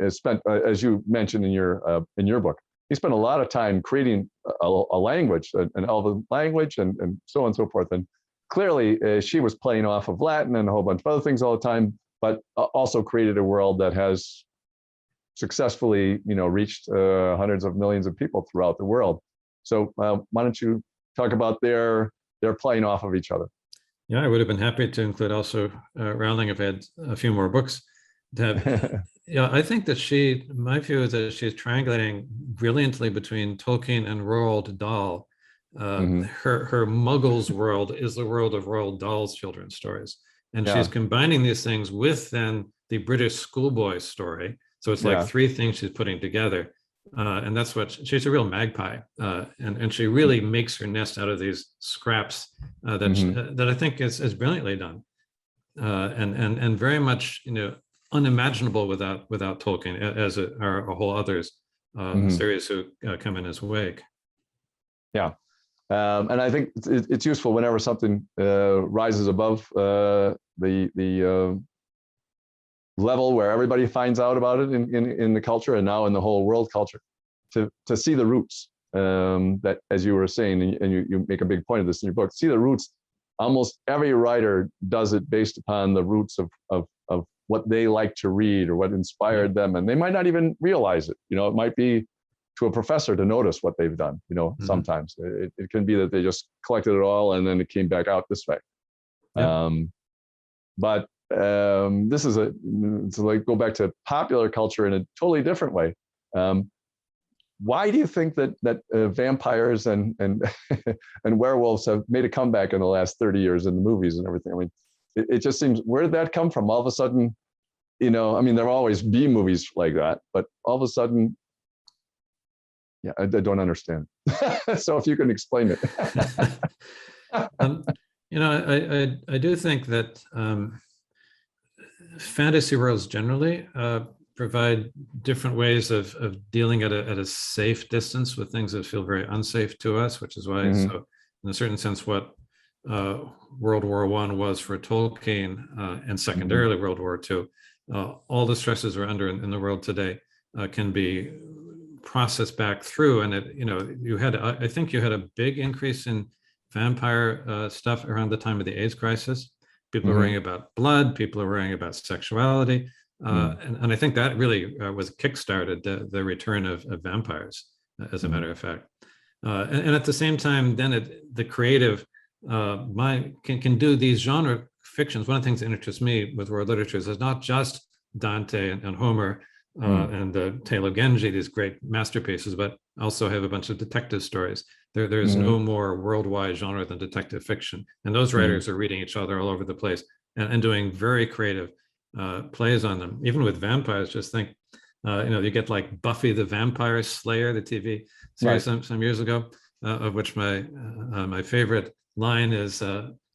has spent, as you mentioned in your book, he spent a lot of time creating a language, an elven language, and so on and so forth. And clearly, she was playing off of Latin and a whole bunch of other things all the time, but also created a world that has successfully, reached hundreds of millions of people throughout the world. So why don't you talk about their playing off of each other? Yeah, I would have been happy to include also Rowling if I had a few more books. Yeah, I think that my view is that she's triangulating brilliantly between Tolkien and Roald Dahl. Her Muggles world is the world of Roald Dahl's children's stories. And she's combining these things with then the British schoolboy story. So it's like three things she's putting together. And that's what she's a real magpie. And she really makes her nest out of these scraps that I think is brilliantly done. And very much, unimaginable without Tolkien, as are a whole others series who come in his wake. Yeah. And I think it's useful whenever something rises above the level where everybody finds out about it in the culture, and now in the whole world culture, to see the roots that, as you were saying, and you make a big point of this in your book, see the roots. Almost every writer does it based upon the roots of what they like to read or what inspired them, and they might not even realize it. It might be to a professor to notice what they've done. Sometimes it can be that they just collected it all and then it came back out this way. But this is to like go back to popular culture in a totally different way. Why do you think that vampires and and werewolves have made a comeback in the last 30 years in the movies and everything? I mean, it just seems, where did that come from? All of a sudden, there will always be movies like that, but all of a sudden, I don't understand. So if you can explain it. I do think that fantasy worlds generally provide different ways of dealing at a safe distance with things that feel very unsafe to us, which is why, so in a certain sense, what World War I was for Tolkien, and secondarily World War II, all the stresses we're under in the world today can be processed back through. And I think you had a big increase in vampire stuff around the time of the AIDS crisis. People are worrying about blood, people are worrying about sexuality. And I think that really was kickstarted the return of vampires, as a matter of fact. And at the same time, then the creative mind can do these genre fictions. One of the things that interests me with world literature is not just Dante and Homer and the Tale of Genji, these great masterpieces, but also have a bunch of detective stories. There's no more worldwide genre than detective fiction. And those writers are reading each other all over the place and doing very creative plays on them. Even with vampires, just think, you get like Buffy the Vampire Slayer, the TV series some years ago, of which my favorite line is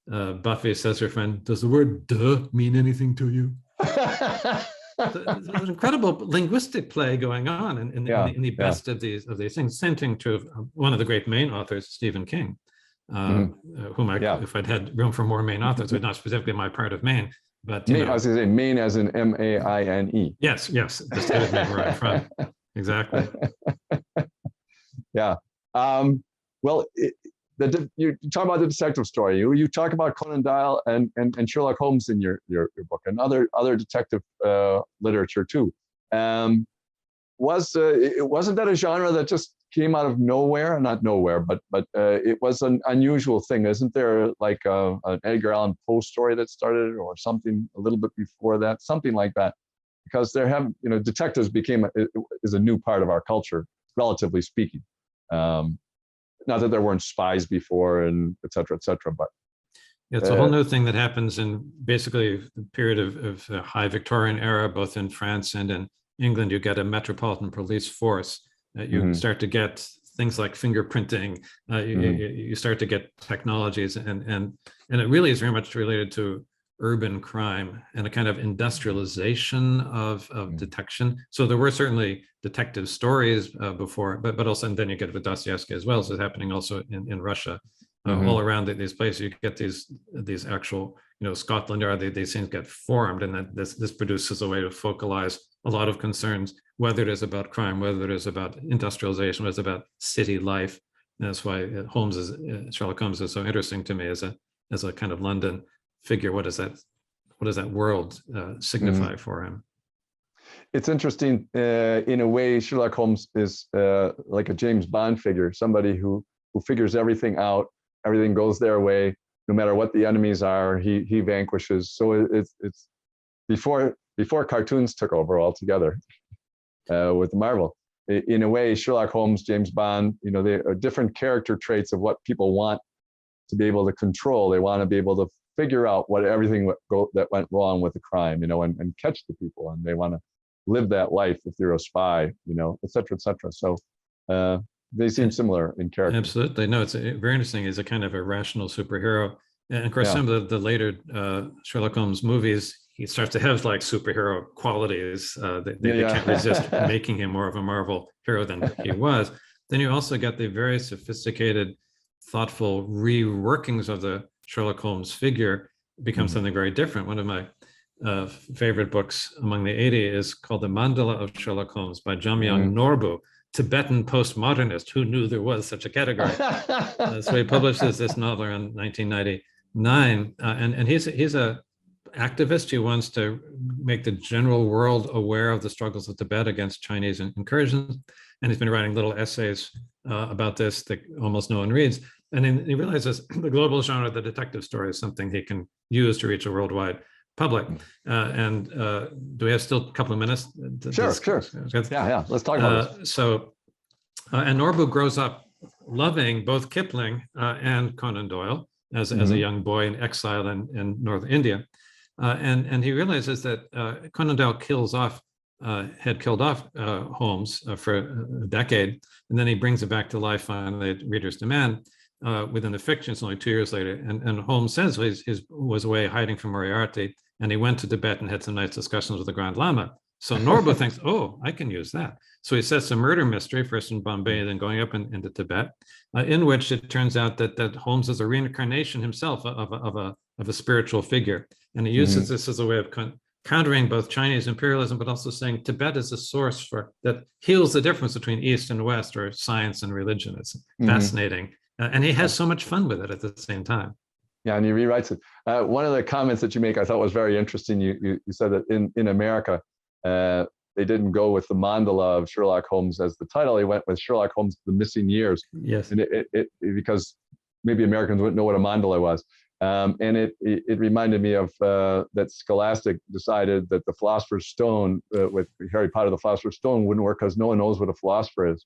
Buffy says to her friend, "Does the word duh mean anything to you?" There's an incredible linguistic play going on in the best of these things. Same thing true of one of the great Maine authors, Stephen King, whom if I'd had room for more Maine authors, but not specifically my part of Maine. But Maine, I was going to say Maine as in M-A-I-N-E. Yes, the state of Maine where I'm from. Exactly. Yeah. Well, you talk about the detective story. You talk about Conan Doyle and Sherlock Holmes in your book, and other detective literature too. Wasn't that a genre that just came out of nowhere? Not nowhere, but it was an unusual thing. Isn't there like an Edgar Allan Poe story that started, or something a little bit before that, something like that? Because detectives is a new part of our culture, relatively speaking. Not that there weren't spies before, and et cetera, but it's a whole new thing that happens in basically the period of the high Victorian era, both in France and in England. You get a metropolitan police force. You start to get things like fingerprinting. You start to get technologies, and it really is very much related to urban crime and a kind of industrialization of detection. So there were certainly detective stories before, but also, and then you get with Dostoevsky as well. So it's happening also in Russia, all around these places. You get these actual, Scotland Yard, these things get formed, and that this produces a way to focalize a lot of concerns, whether it is about crime, whether it is about industrialization, whether it's about city life. And that's why Sherlock Holmes is so interesting to me as a kind of London figure. What does that world signify for him? It's interesting. In a way, Sherlock Holmes is like a James Bond figure, somebody who figures everything out. Everything goes their way, no matter what the enemies are. He vanquishes. So it's before cartoons took over altogether with Marvel. In a way, Sherlock Holmes, James Bond, they are different character traits of what people want to be able to control. They want to be able to figure out everything that went wrong with the crime, and catch the people, and they want to live that life if they're a spy, et cetera, et cetera. So they seem similar in character. Absolutely. No, it's very interesting. He's a kind of a rational superhero. And of course, some of the later Sherlock Holmes movies, he starts to have like superhero qualities. They can't resist making him more of a Marvel hero than he was. Then you also got the very sophisticated, thoughtful reworkings of the Sherlock Holmes figure become something very different. One of my favorite books among the 80 is called The Mandala of Sherlock Holmes by Jamyang Norbu, Tibetan postmodernist who knew there was such a category. So he publishes this novel around 1999, and he's a activist who wants to make the general world aware of the struggles of Tibet against Chinese incursions, and he's been writing little essays about this that almost no one reads. And then he realizes the global genre of the detective story is something he can use to reach a worldwide public. Do we have still a couple of minutes? Sure. Yeah. Let's talk about this. And Norbu grows up loving both Kipling and Conan Doyle as a young boy in exile in northern India. And he realizes that Conan Doyle had killed off Holmes for a decade, and then he brings it back to life on the reader's demand within the fiction. It's only 2 years later. And Holmes says he was away hiding from Moriarty, and he went to Tibet and had some nice discussions with the Grand Lama. So Norbu thinks, oh, I can use that. So he sets a murder mystery, first in Bombay, then going up into Tibet, in which it turns out that Holmes is a reincarnation himself of a spiritual figure. And he uses this as a way of countering both Chinese imperialism, but also saying Tibet is a source that heals the difference between East and West, or science and religion. It's fascinating. And he has so much fun with it at the same time. Yeah, and he rewrites it. One of the comments that you make I thought was very interesting. You said that in America, they didn't go with the mandala of Sherlock Holmes as the title. They went with Sherlock Holmes: The Missing Years. Yes. And it because maybe Americans wouldn't know what a mandala was. And it reminded me of that Scholastic decided that the Philosopher's Stone with Harry Potter, the Philosopher's Stone wouldn't work because no one knows what a philosopher is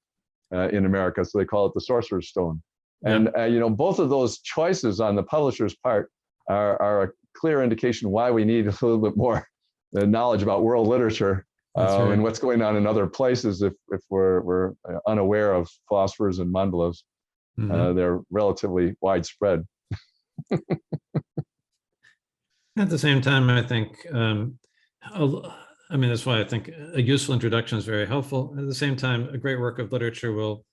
in America. So they call it the Sorcerer's Stone. And both of those choices on the publisher's part are a clear indication why we need a little bit more knowledge about world literature and what's going on in other places if we're unaware of philosophers and mandalas. They're relatively widespread. At the same time, I think, that's why I think a useful introduction is very helpful. At the same time, a great work of literature will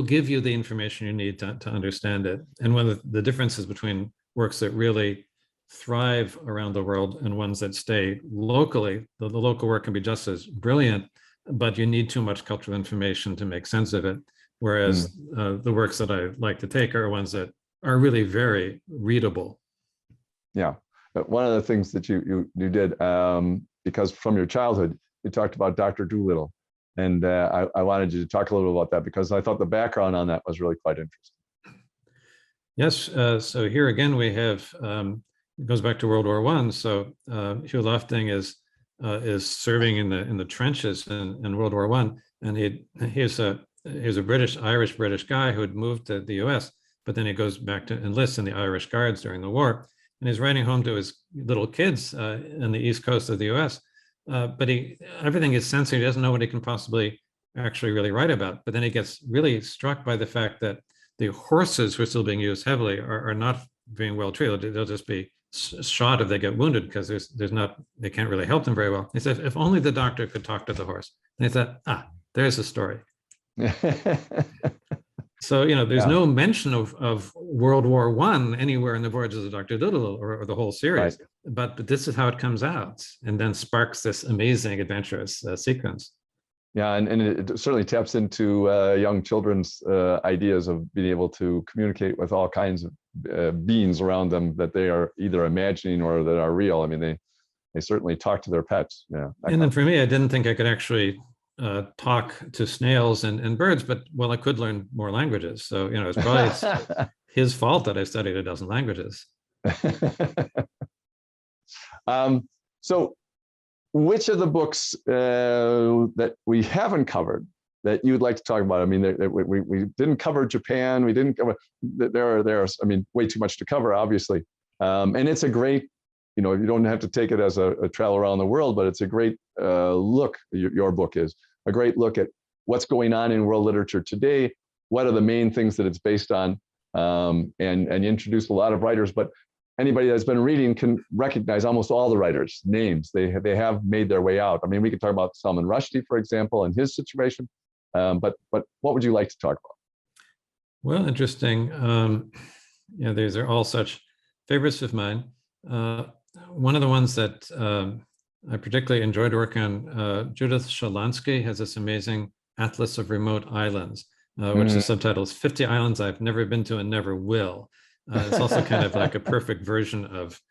give you the information you need to understand it. And one of the differences between works that really thrive around the world and ones that stay locally, the local work can be just as brilliant, but you need too much cultural information to make sense of it. Whereas the works that I like to take are ones that are really very readable. Yeah, but one of the things that you did, because from your childhood, you talked about Dr. Dolittle. And I wanted you to talk a little bit about that because I thought the background on that was really quite interesting. Yes, so here again we have, it goes back to World War I. So Hugh Lofting is serving in the trenches in World War I, and he's a Irish British guy who had moved to the U.S., but then he goes back to enlist in the Irish Guards during the war, and he's writing home to his little kids in the East Coast of the U.S. But everything is censored. He doesn't know what he can possibly actually really write about. But then he gets really struck by the fact that the horses who are still being used heavily are not being well treated. They'll just be shot if they get wounded because they can't really help them very well. He said, if only the doctor could talk to the horse. And he thought, there's a story. So, there's Yeah. no mention of World War I anywhere in the Voyages of Dr. Dolittle or the whole series, Right. but this is how it comes out and then sparks this amazing adventurous sequence. Yeah, and it certainly taps into young children's ideas of being able to communicate with all kinds of beings around them that they are either imagining or that are real. I mean, they certainly talk to their pets. Yeah. And then for me, I didn't think I could actually talk to snails and birds, but well, I could learn more languages. So, it's probably his fault that I studied a dozen languages. So which of the books that we haven't covered that you'd like to talk about? I mean, we didn't cover Japan. We didn't cover, there are, I mean, way too much to cover, obviously. And it's a great, you don't have to take it as a travel around the world, but it's a great look, your book is a great look at what's going on in world literature today. What are the main things that it's based on? And you introduce a lot of writers, but anybody that's been reading can recognize almost all the writers' names. They have made their way out. I mean, we could talk about Salman Rushdie, for example, and his situation. But what would you like to talk about? Well, interesting. These are all such favorites of mine. One of the ones that I particularly enjoyed working on, Judith Shalansky has this amazing Atlas of Remote Islands, which the subtitle is 50 Islands I've Never Been to and Never Will. It's also kind of like a perfect version of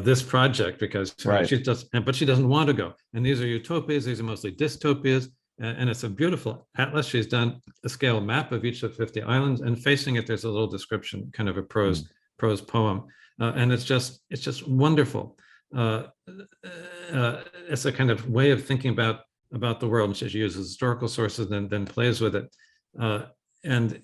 this project because right. she doesn't want to go. And these are utopias, these are mostly dystopias, and it's a beautiful atlas. She's done a scale map of each of 50 islands, and facing it, there's a little description, kind of a prose poem. And it's just wonderful. It's a kind of way of thinking about the world, and she uses historical sources, then plays with it. And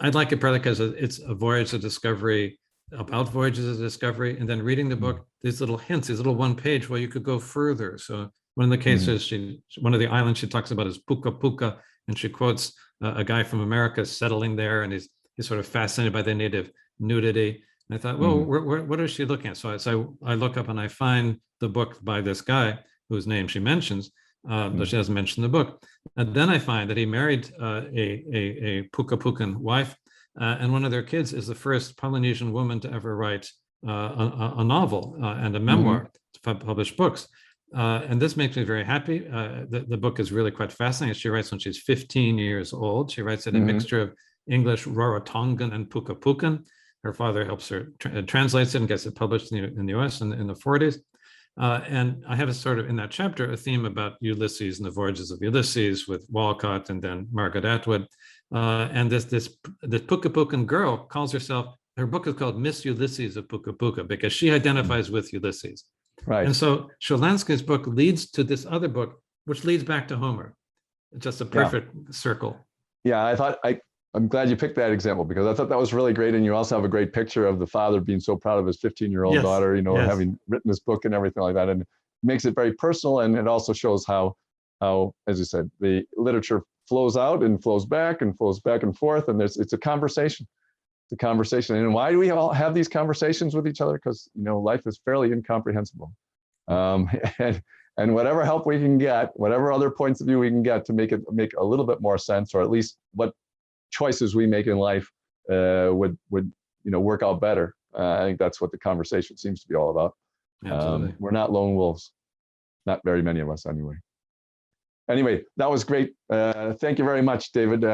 I'd like it partly because it's a voyage of discovery about voyages of discovery, and then reading the book, these little hints, these little one page where you could go further. So one of the cases, one of the islands she talks about is Puka Puka, and she quotes a guy from America settling there, and he's sort of fascinated by the native nudity. And I thought, well, what is she looking at? So I look up and I find the book by this guy whose name she mentions, though she doesn't mention the book. And then I find that he married a Puka Pukan wife, and one of their kids is the first Polynesian woman to ever write a novel and a memoir, to publish books. And this makes me very happy. The book is really quite fascinating. She writes when she's 15 years old. She writes in a mixture of English, Rarotongan, and Puka Pukan. Her father helps her translates it and gets it published in the US in the 40s. And I have a sort of, in that chapter, a theme about Ulysses and the voyages of Ulysses with Walcott and then Margaret Atwood. And this Puka Pukan girl calls herself, her book is called Miss Ulysses of Puka Puka because she identifies with Ulysses. Right. And so Shalansky's book leads to this other book, which leads back to Homer. It's just a perfect circle. Yeah, I'm glad you picked that example because I thought that was really great. And you also have a great picture of the father being so proud of his 15-year-old daughter, having written this book and everything like that. And it makes it very personal. And it also shows how, as you said, the literature flows out and flows back and forth. And it's a conversation. It's a conversation. And why do we all have these conversations with each other? Because, life is fairly incomprehensible. And whatever help we can get, whatever other points of view we can get to make a little bit more sense, or at least what choices we make in life would work out better. I think that's what the conversation seems to be all about. We're not lone wolves, not very many of us anyway. Anyway, that was great. Thank you very much, David,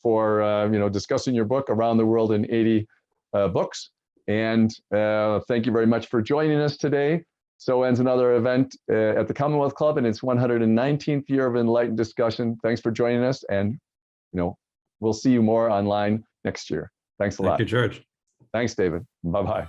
for discussing your book, Around the World in 80 Books. And thank you very much for joining us today. So ends another event at the Commonwealth Club in its 119th year of enlightened discussion. Thanks for joining us, and we'll see you more online next year. Thanks a lot. Thank you, George. Thanks, David. Bye-bye.